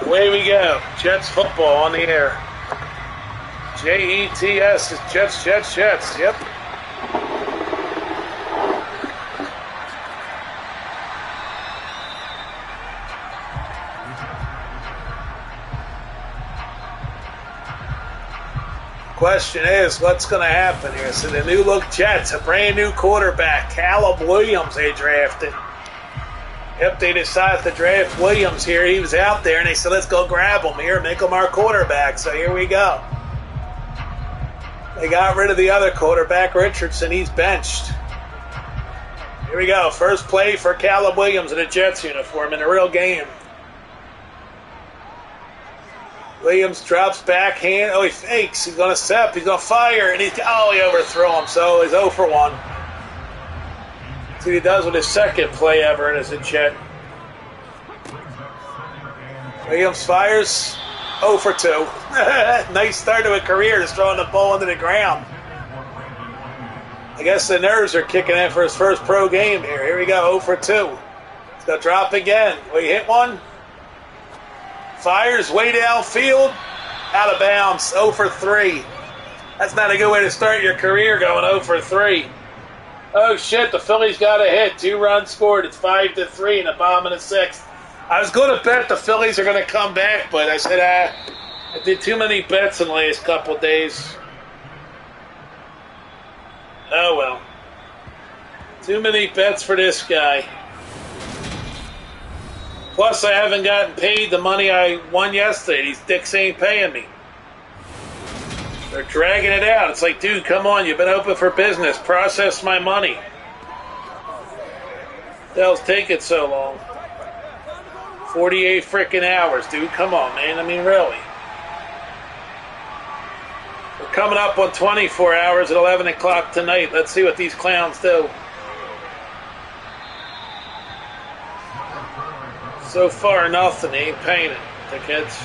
Away we go. Jets football on the air. Jets is Jets. Yep. Question is, what's going to happen here? So the new look Jets, a brand new quarterback, Caleb Williams, they drafted. Yep, they decided to draft Williams here. He was out there, and they said, let's go grab him here, make him our quarterback. So here we go. They got rid of the other quarterback, Richardson. He's benched. Here we go. First play for Caleb Williams in a Jets uniform in a real game. Williams drops backhand. Oh, he fakes. He's going to step. He's going to fire. And he overthrew him. So he's 0 for 1. See what he does with his second play ever as a Jet. Williams fires. 0 for 2. Nice start to a career, just throwing the ball into the ground. I guess the nerves are kicking in for his first pro game here. Here we go, 0 for 2. He's going to drop again. Will he hit one? Fires way downfield. Out of bounds, 0 for 3. That's not a good way to start your career, going 0 for 3. Oh, shit, the Phillies got a hit. 2 runs scored. It's 5-3 in the bottom of the 6th. I was going to bet the Phillies are going to come back, but I said I did too many bets in the last couple of days. Oh, well. Too many bets for this guy. Plus, I haven't gotten paid the money I won yesterday. These dicks ain't paying me. They're dragging it out. It's like, dude, come on. You've been open for business. Process my money. The hell's taking so long? 48 freaking hours, dude. Come on, man. I mean, really. We're coming up on 24 hours at 11 o'clock tonight. Let's see what these clowns do. So far, nothing. They ain't paying it, the kids.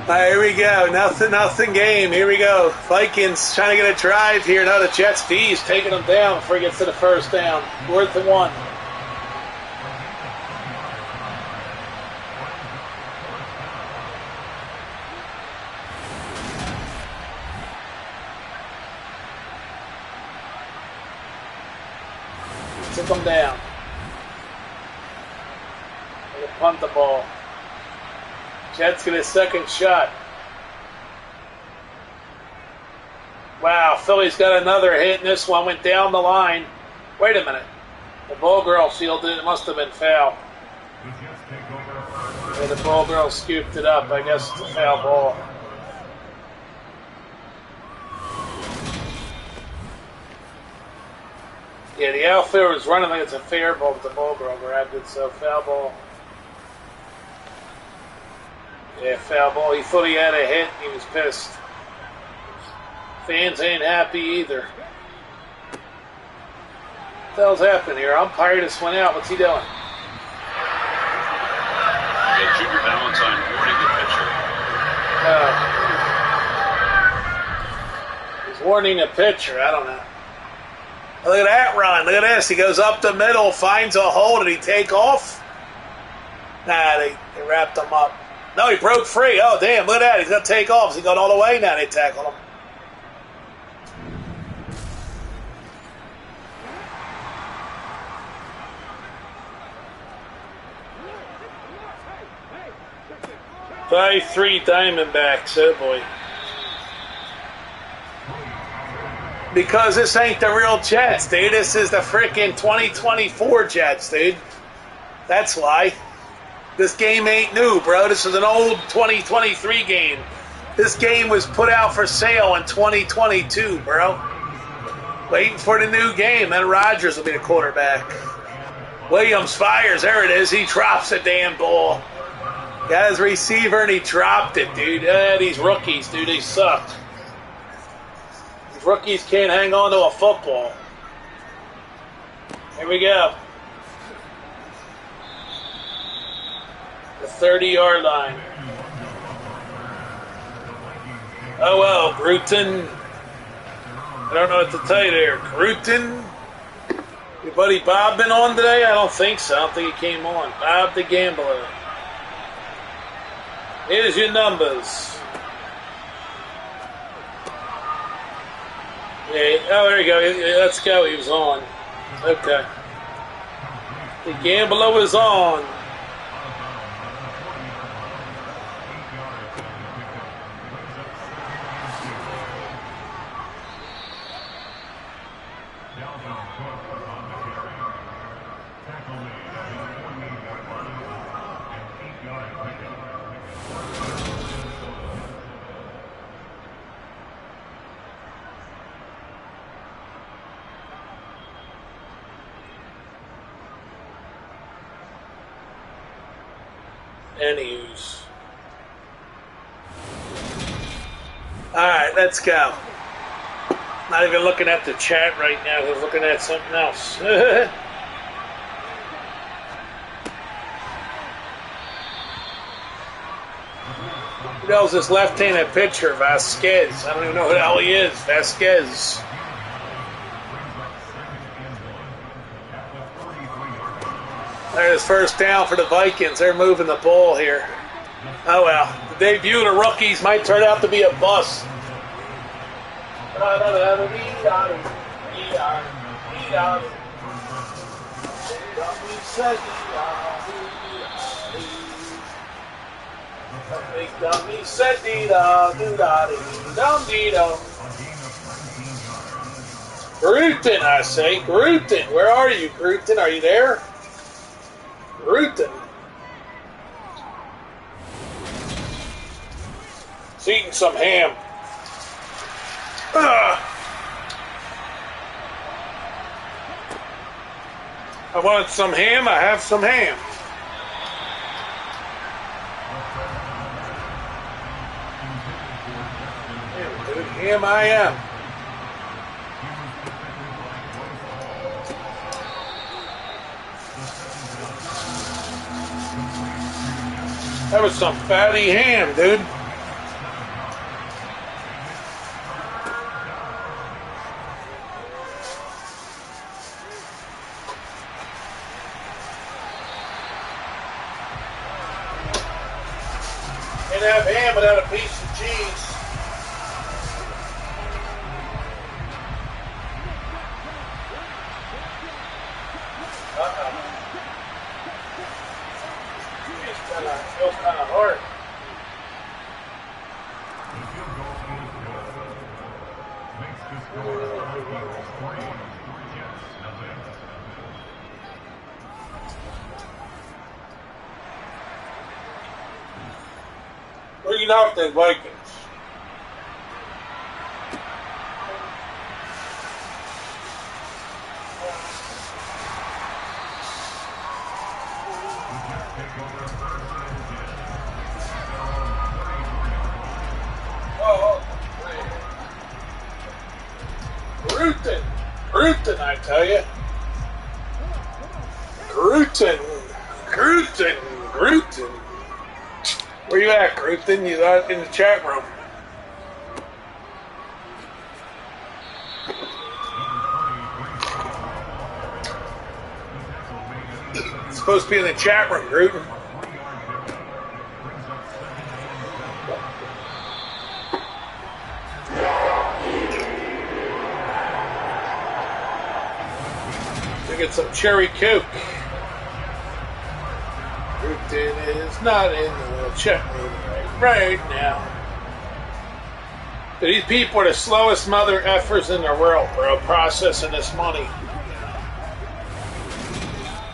All right, here we go. Nothing game. Here we go. Vikings trying to get a drive here. No, the Jets D's taking them down before he gets to the first down. 4th and 1. Took them down. They punt the ball. Jets get a second shot. Wow, Philly's got another hit, and this one went down the line. Wait a minute. The ball girl sealed it. It must have been foul. Yeah, the ball girl scooped it up. I guess it's a foul ball. Yeah, the outfielder was running like it's a fair ball, but the ball girl grabbed it, so foul ball. Yeah, foul ball. He thought he had a hit, and he was pissed. Fans ain't happy either. What the hell's happening here? Umpire just went out. What's he doing? Yeah, Junior Valentine warning the pitcher. He's warning the pitcher. I don't know. Look at that run. Look at this. He goes up the middle, finds a hole. Did he take off? Nah, they wrapped him up. No, he broke free. Oh, damn, look at that. He's going to take off. Is he going all the way? Now they tackled him. Five, 3 Diamondbacks. Oh, boy. Because this ain't the real Jets, dude. This is the freaking 2024 Jets, dude. That's why. This game ain't new, bro. This is an old 2023 game. This game was put out for sale in 2022, bro. Waiting for the new game. Then Rodgers will be the quarterback. Williams fires. There it is. He drops the damn ball. Got his receiver, and he dropped it, dude. These rookies, dude, they suck. These rookies can't hang on to a football. Here we go. The 30-yard line. Oh, well, Grutin. I don't know what to tell you there. Grutin. Your buddy Bob been on today? I don't think so. I don't think he came on. Bob the Gambler. Here's your numbers. Yeah, oh, there you go. Let's go. He was on. Okay. The Gambler was on. Anyways. Alright, let's go. Not even looking at the chat right now. I was looking at something else. Who the hell's this left-handed pitcher? Vasquez. I don't even know who the hell he is. Vasquez. There's first down for the Vikings. They're moving the ball here. Oh, well. The debut of the rookies might turn out to be a bust. Grutin, I say. Grutin. Where are you, Grutin? Are you there? Rutan. He's eating some ham. I wanted some ham, I have some ham. Damn, dude, ham I am. That was some fatty ham, dude. Can't have ham without a piece of cheese. Feels kind of hard. Bring it out the Vikings. Gruten, I tell you. Gruten. Where you at, Gruten? You out in the chat room. It's supposed to be in the chat room, Gruten. Get some cherry coke. Gruten is not in the chat room right now. These people are the slowest mother effers in the world, bro, processing this money.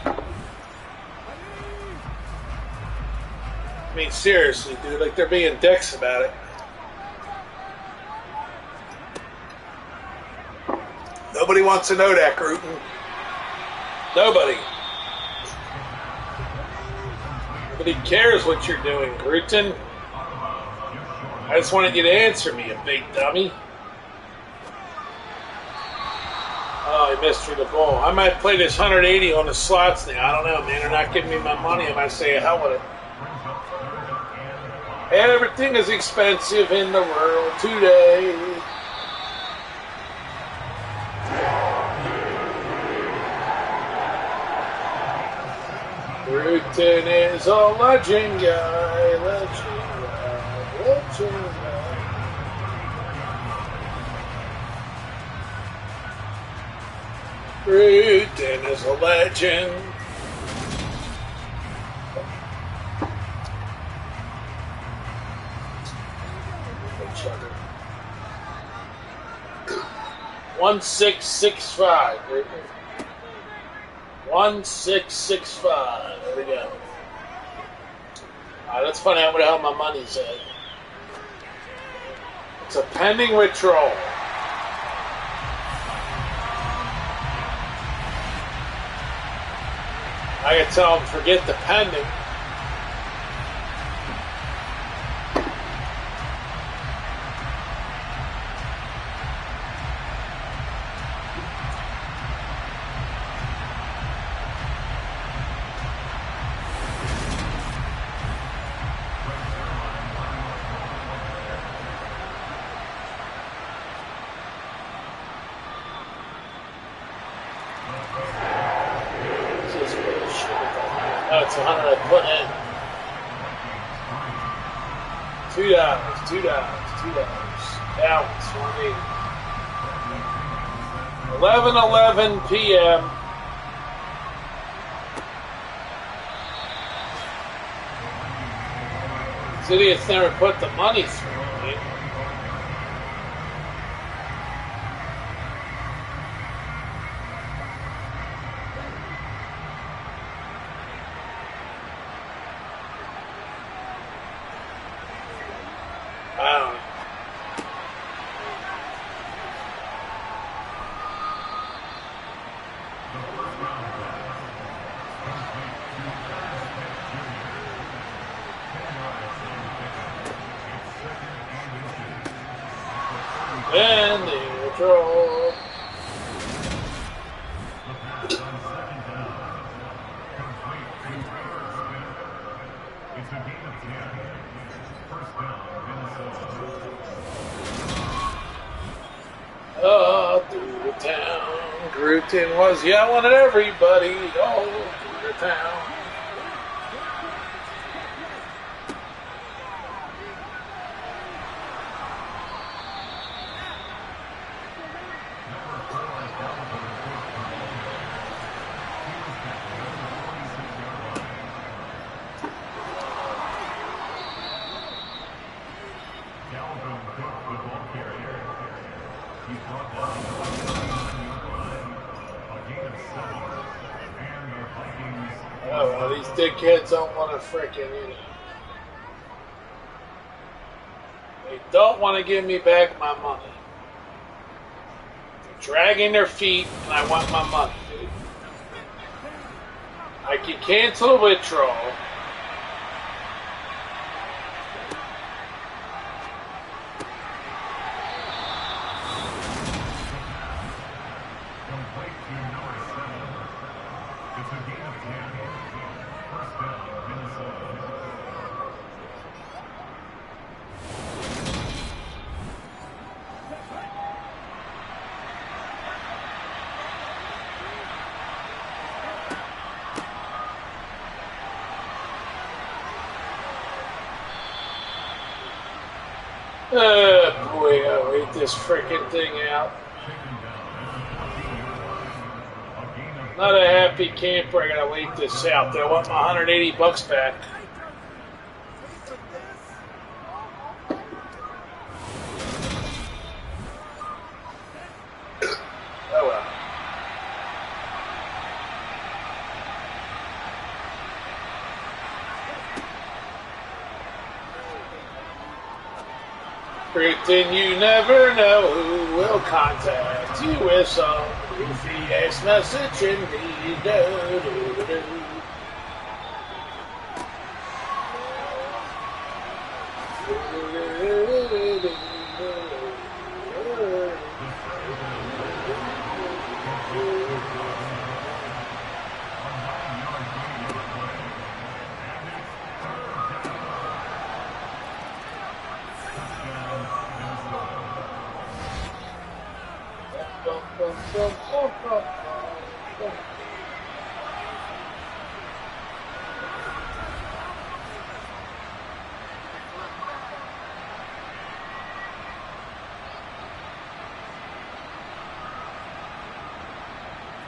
I mean, seriously, dude, like they're being dicks about it. Nobody wants to know that, Gruten. Nobody cares what you're doing, Gruten. I just wanted you to answer me, you big dummy. Oh, I missed through the ball. I might play this 180 on the slots now. I don't know, man. They're not giving me my money. I might say, hell with it. Everything is expensive in the world today. Gruten is a legend guy, legend guy. Gruten is a legend. Chugger. 1665, Gruten. 1665. There we go. Alright, let's find out what the hell my money's at. It's a pending withdrawal. I can tell them forget the pending. That's 100 I put in. $2, $2. Balance, 180. 11:11 p.m. These idiots never put the money through, right? Draw. Through the town. Grooton was yelling at everybody all through the town. Oh, well, these dickheads don't want to frickin', they don't want to give me back my money. They're dragging their feet, and I want my money, dude. I can cancel a withdrawal. Boy, I wait this freaking thing out. Not a happy camper. I gotta wait this out. I want my $180 back. Oh well. Then you never know who will contact you with some goofy ass message indeed.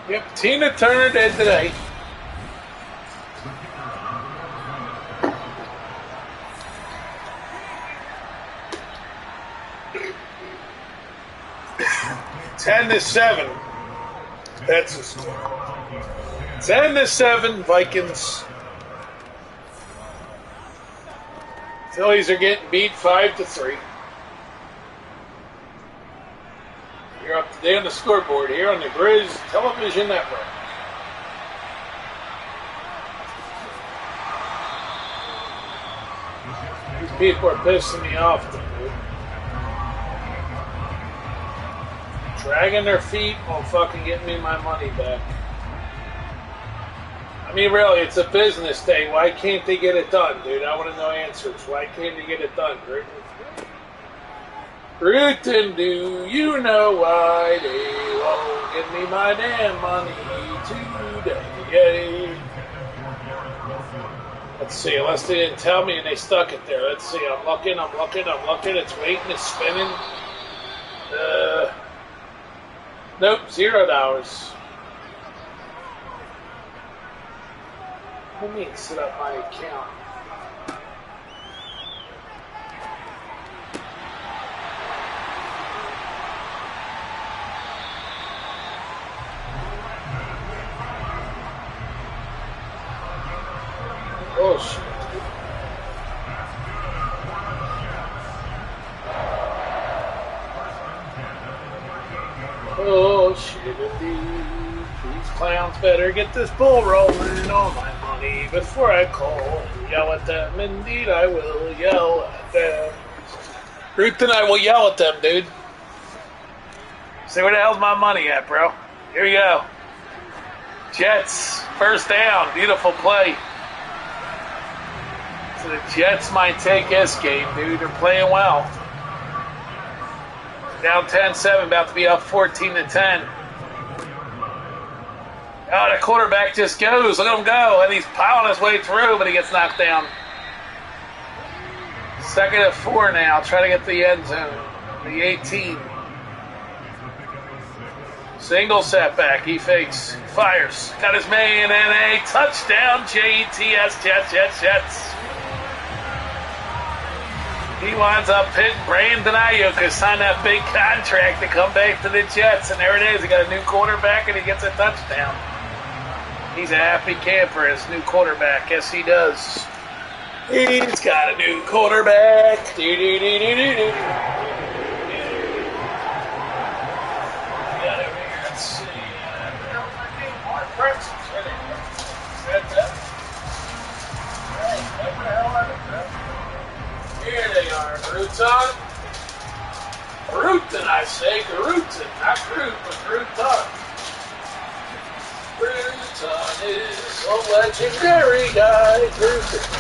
Yep, Tina Turner did today. Ten to 7. That's the score. 10-7, Vikings. Phillies are getting beat 5-3. You're up today on the scoreboard here on the Grizz Television Network. These people are pissing me off, dude. Dragging their feet won't fucking get me my money back. I mean, really, it's a business day. Why can't they get it done, dude? I want to know answers. Why can't they get it done, Grooton? Grooton, do you know why they won't give me my damn money today? Let's see, unless they didn't tell me and they stuck it there. Let's see, I'm looking. It's waiting, it's spinning. Nope, $0. What do you mean, set up my account? Oh, shit. Oh, shit, indeed. These clowns better get this bull rolling on my money before I call and yell at them. Indeed, I will yell at them. Grooton, I will yell at them, dude. See, where the hell's my money at, bro? Here we go. Jets, first down. Beautiful play. So the Jets might take this game, dude. They're playing well. Down 10-7, about to be up 14-10. Oh, the quarterback just goes. Look at him go. And he's piling his way through, but he gets knocked down. 2nd and 4 now. Try to get the end zone. The 18. Single setback. He fakes. Fires. Got his man and a touchdown. Jets, Jets. He winds up hitting Brandon Ayuk, who signed that big contract to come back to the Jets. And there it is. He got a new quarterback, and he gets a touchdown. He's a happy camper, his new quarterback. Yes, he does. He's got a new quarterback. Let's see. Here they are, Crouton. Crouton, I say. Crouton. Not Groot, but Crouton. Crouton is a legendary guy. Crouton.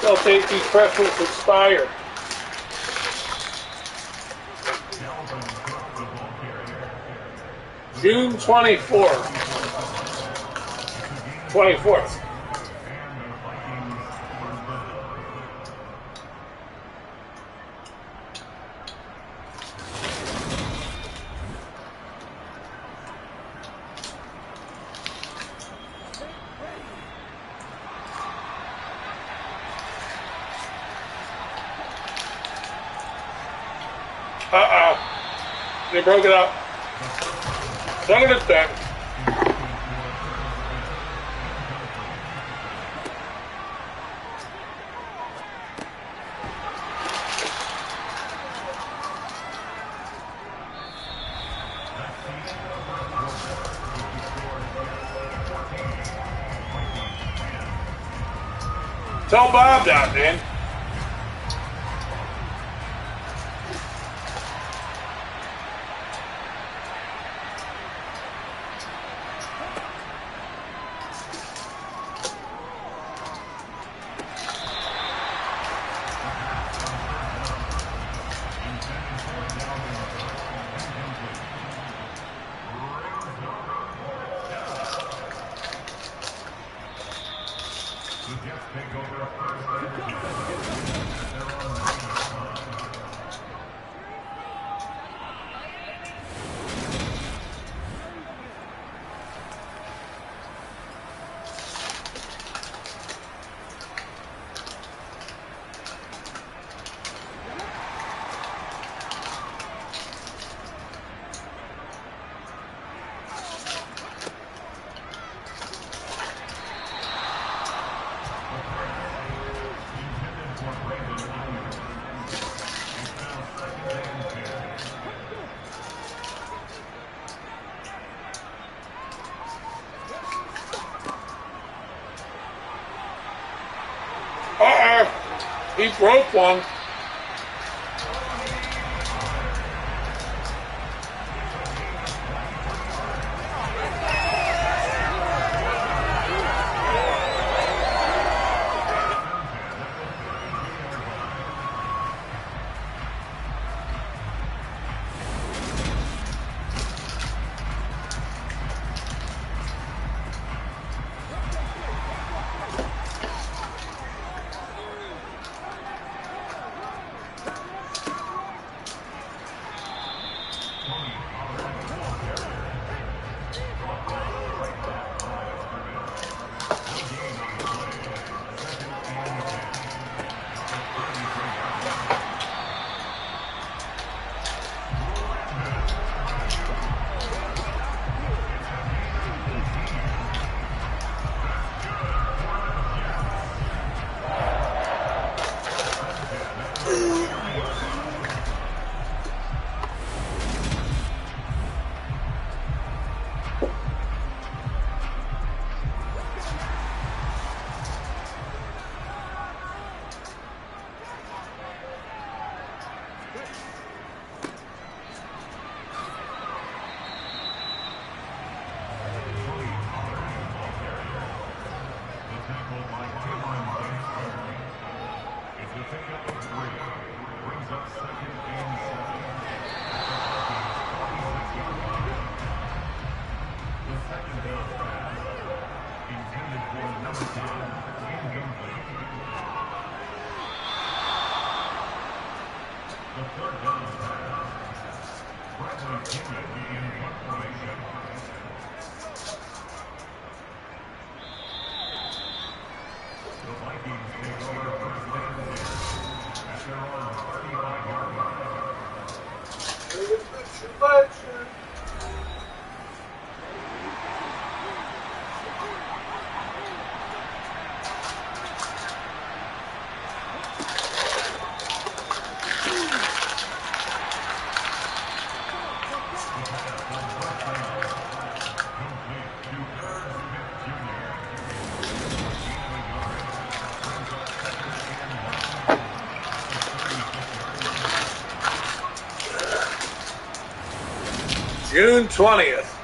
They'll take these preferences expire. June 24th. 24th. They broke it up. Second and 10. Tell Bob that, man. He broke one. June 20th.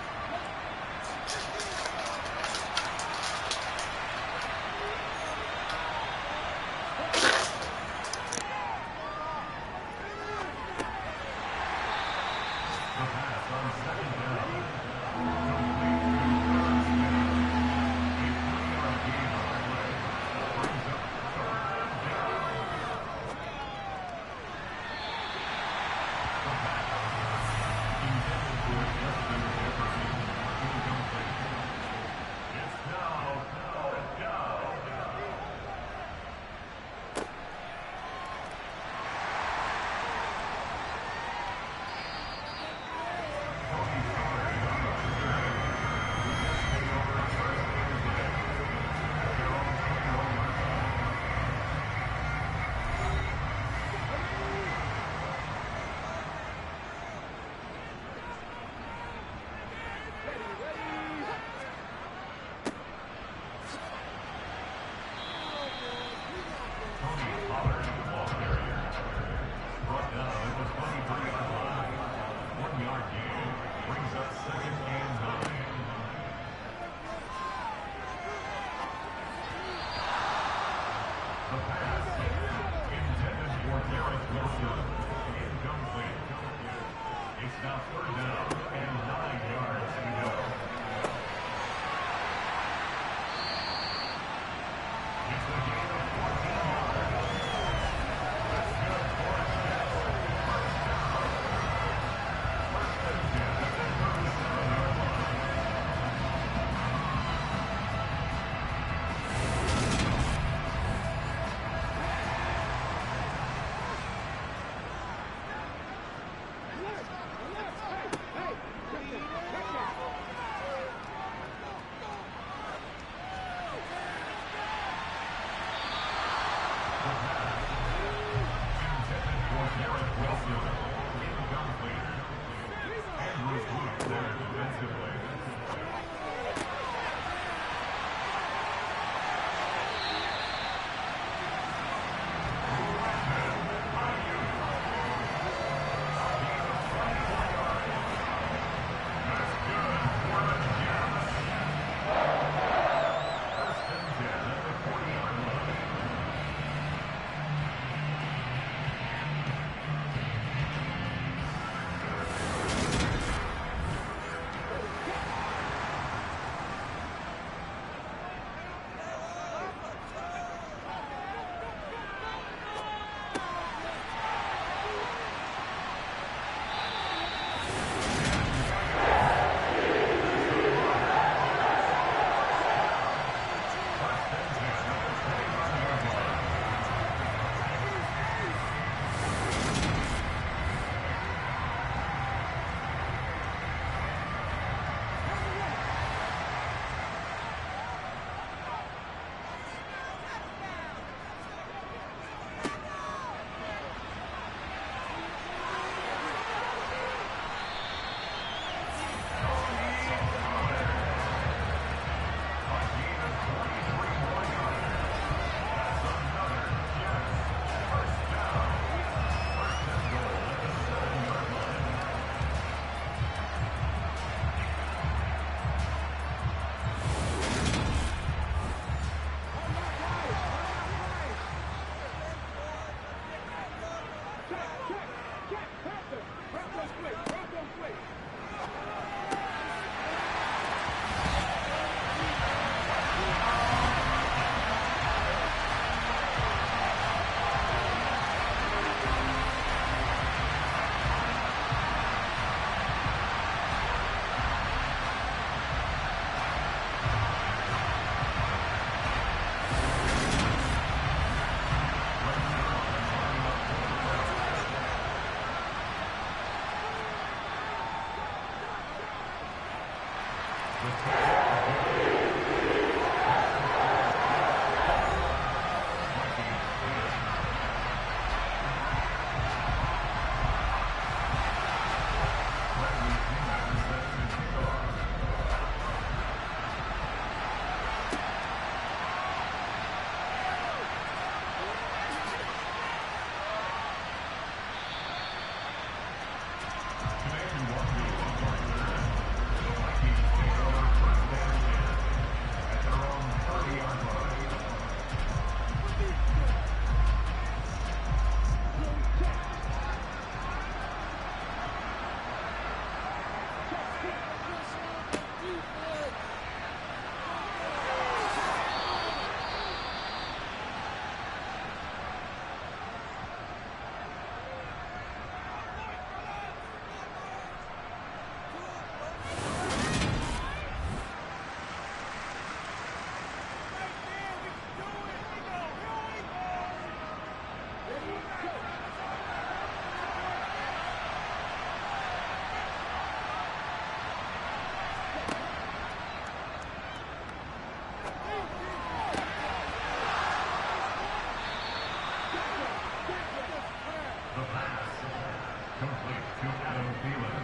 Complete to Adam Thielen.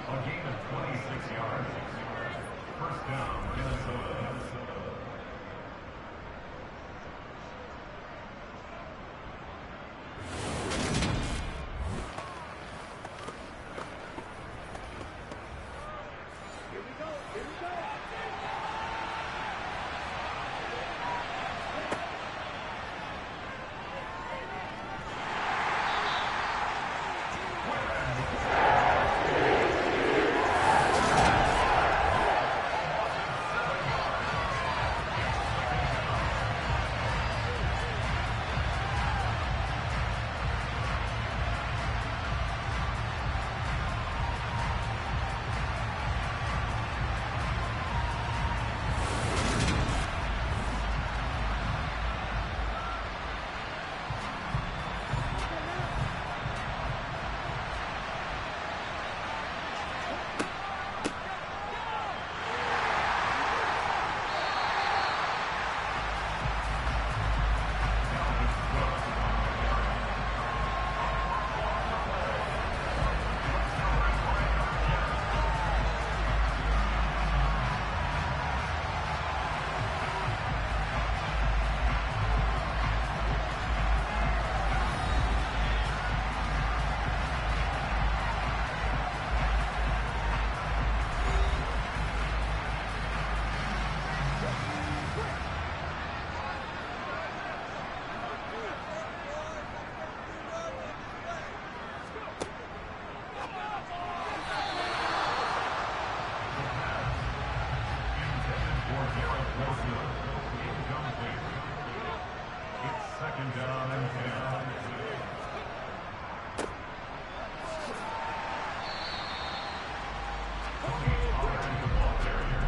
A gain of 26 yards. First down, Minnesota. Second down and 10. Tony Pollard, the ball carrier.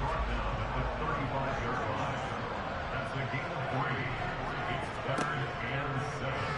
Brought down at the 35-yard line. That's a gain of 3. It's 3rd and 7.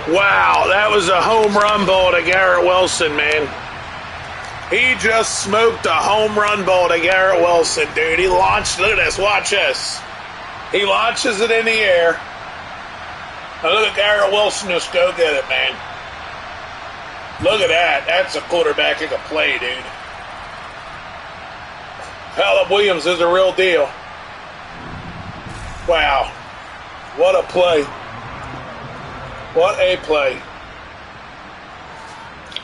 Wow, that was a home run ball to Garrett Wilson, man. He just smoked a home run ball to Garrett Wilson, dude. He launched, look at this, watch this. He launches it in the air. And look at Garrett Wilson just go get it, man. Look at that. That's a quarterback who can play, dude. Caleb Williams is a real deal. Wow. What a play. What a play.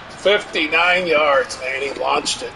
59 yards, man. He launched it.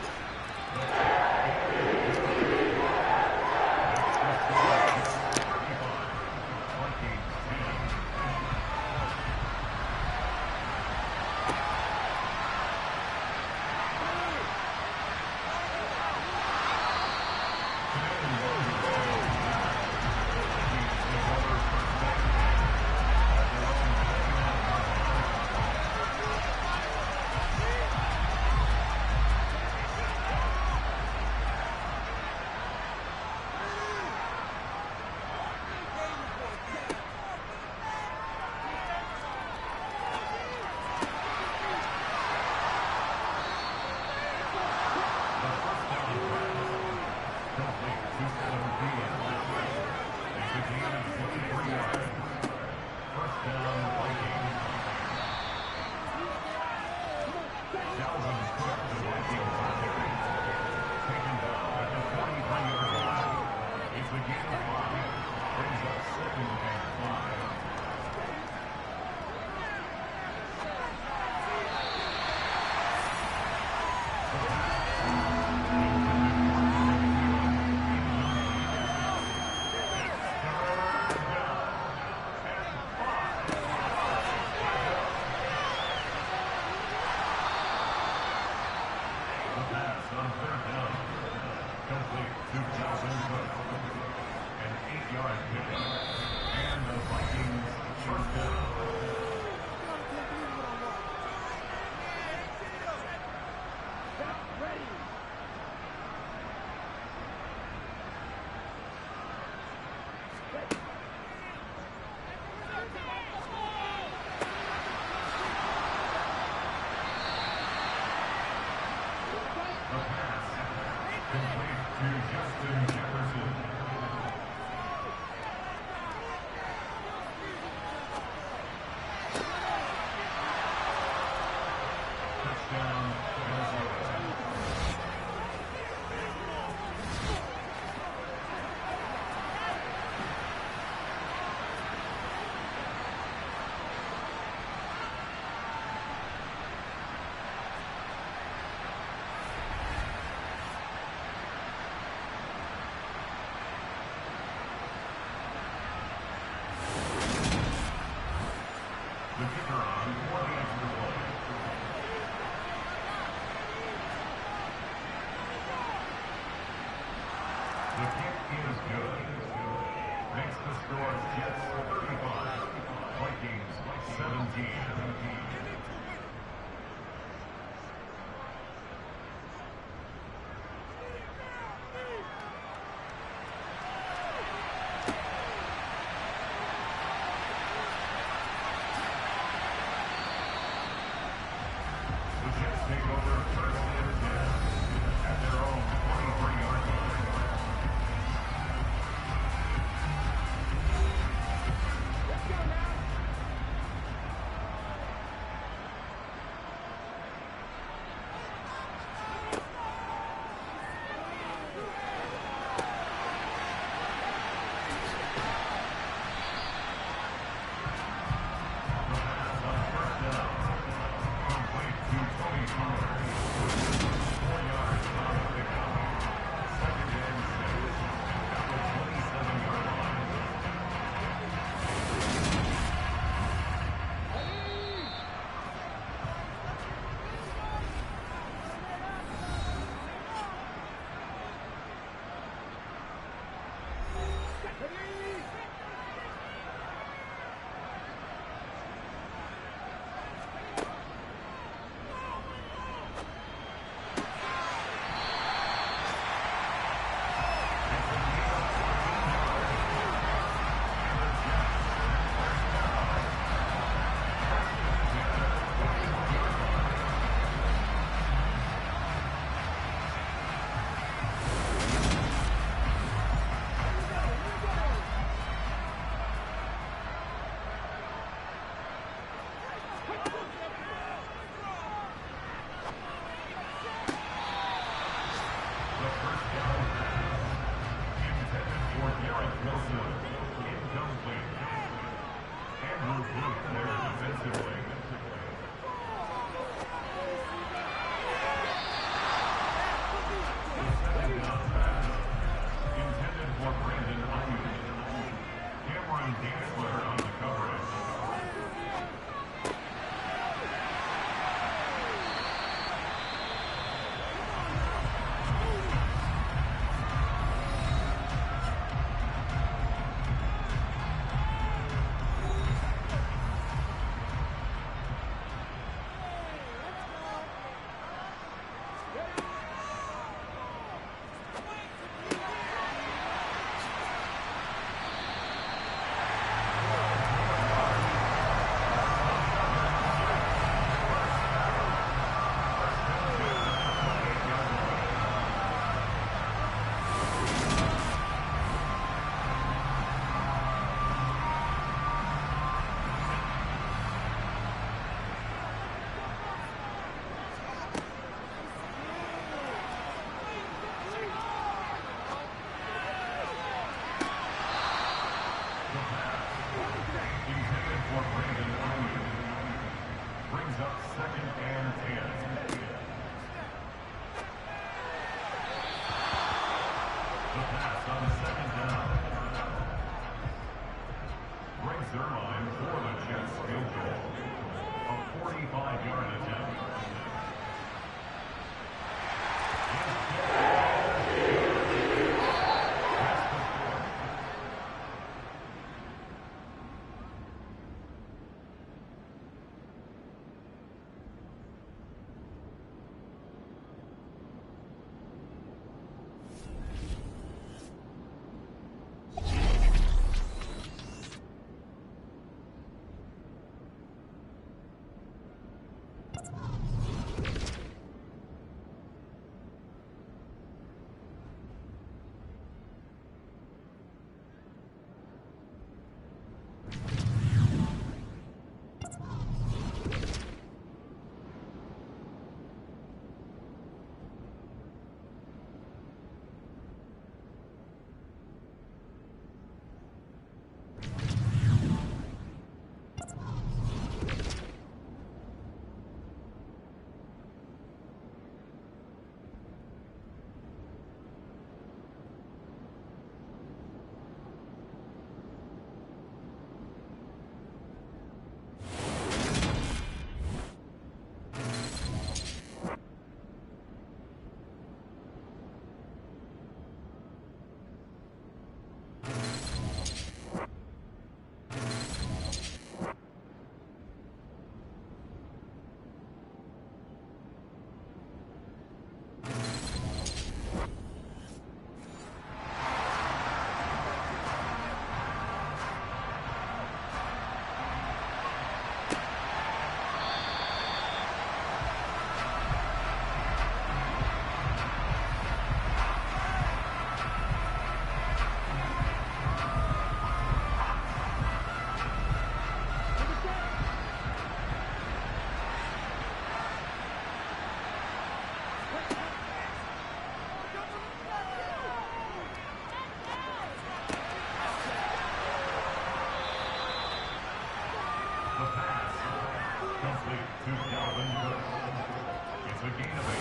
a gain of 8.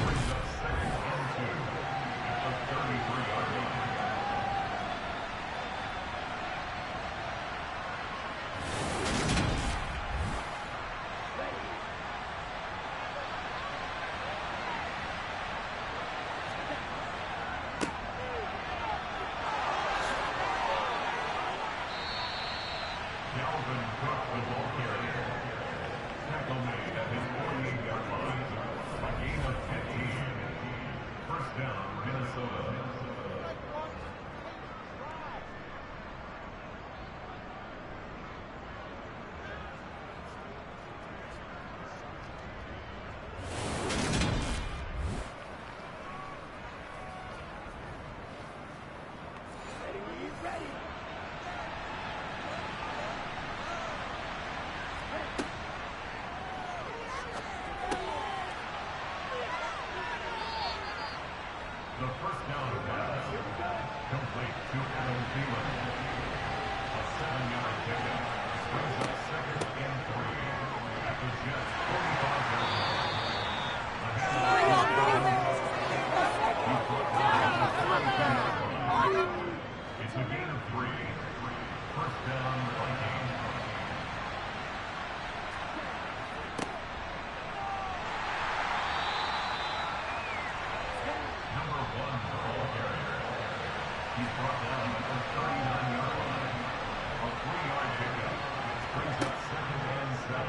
Brings up 2nd and 2 at the 33-yard line. Calvin Cook, the ball carrier. Tackle made at his 48-yard line. A gain of 15. First down, Minnesota. The first down pass complete to Adam Thielen. A 7-yard pickup brings up 2nd and 3 at the Jets' 45-yard line. A handoff to Adam. He's brought down at the 33-yard line. It's a gain of 3. First down, Vikings. Number 1, the ball carrier. He's brought down at the 39-yard line. A 3-yard pickup brings up 2nd and 7.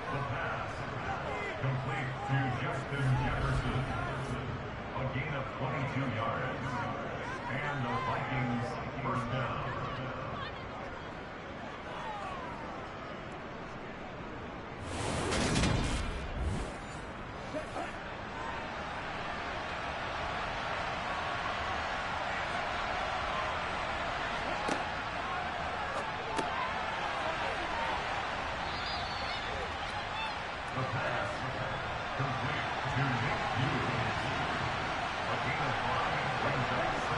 The pass complete to Justin Jefferson. A gain of 22 yards. And the Vikings first down. The pass complete to Nick Hughes. A gain of 5 brings up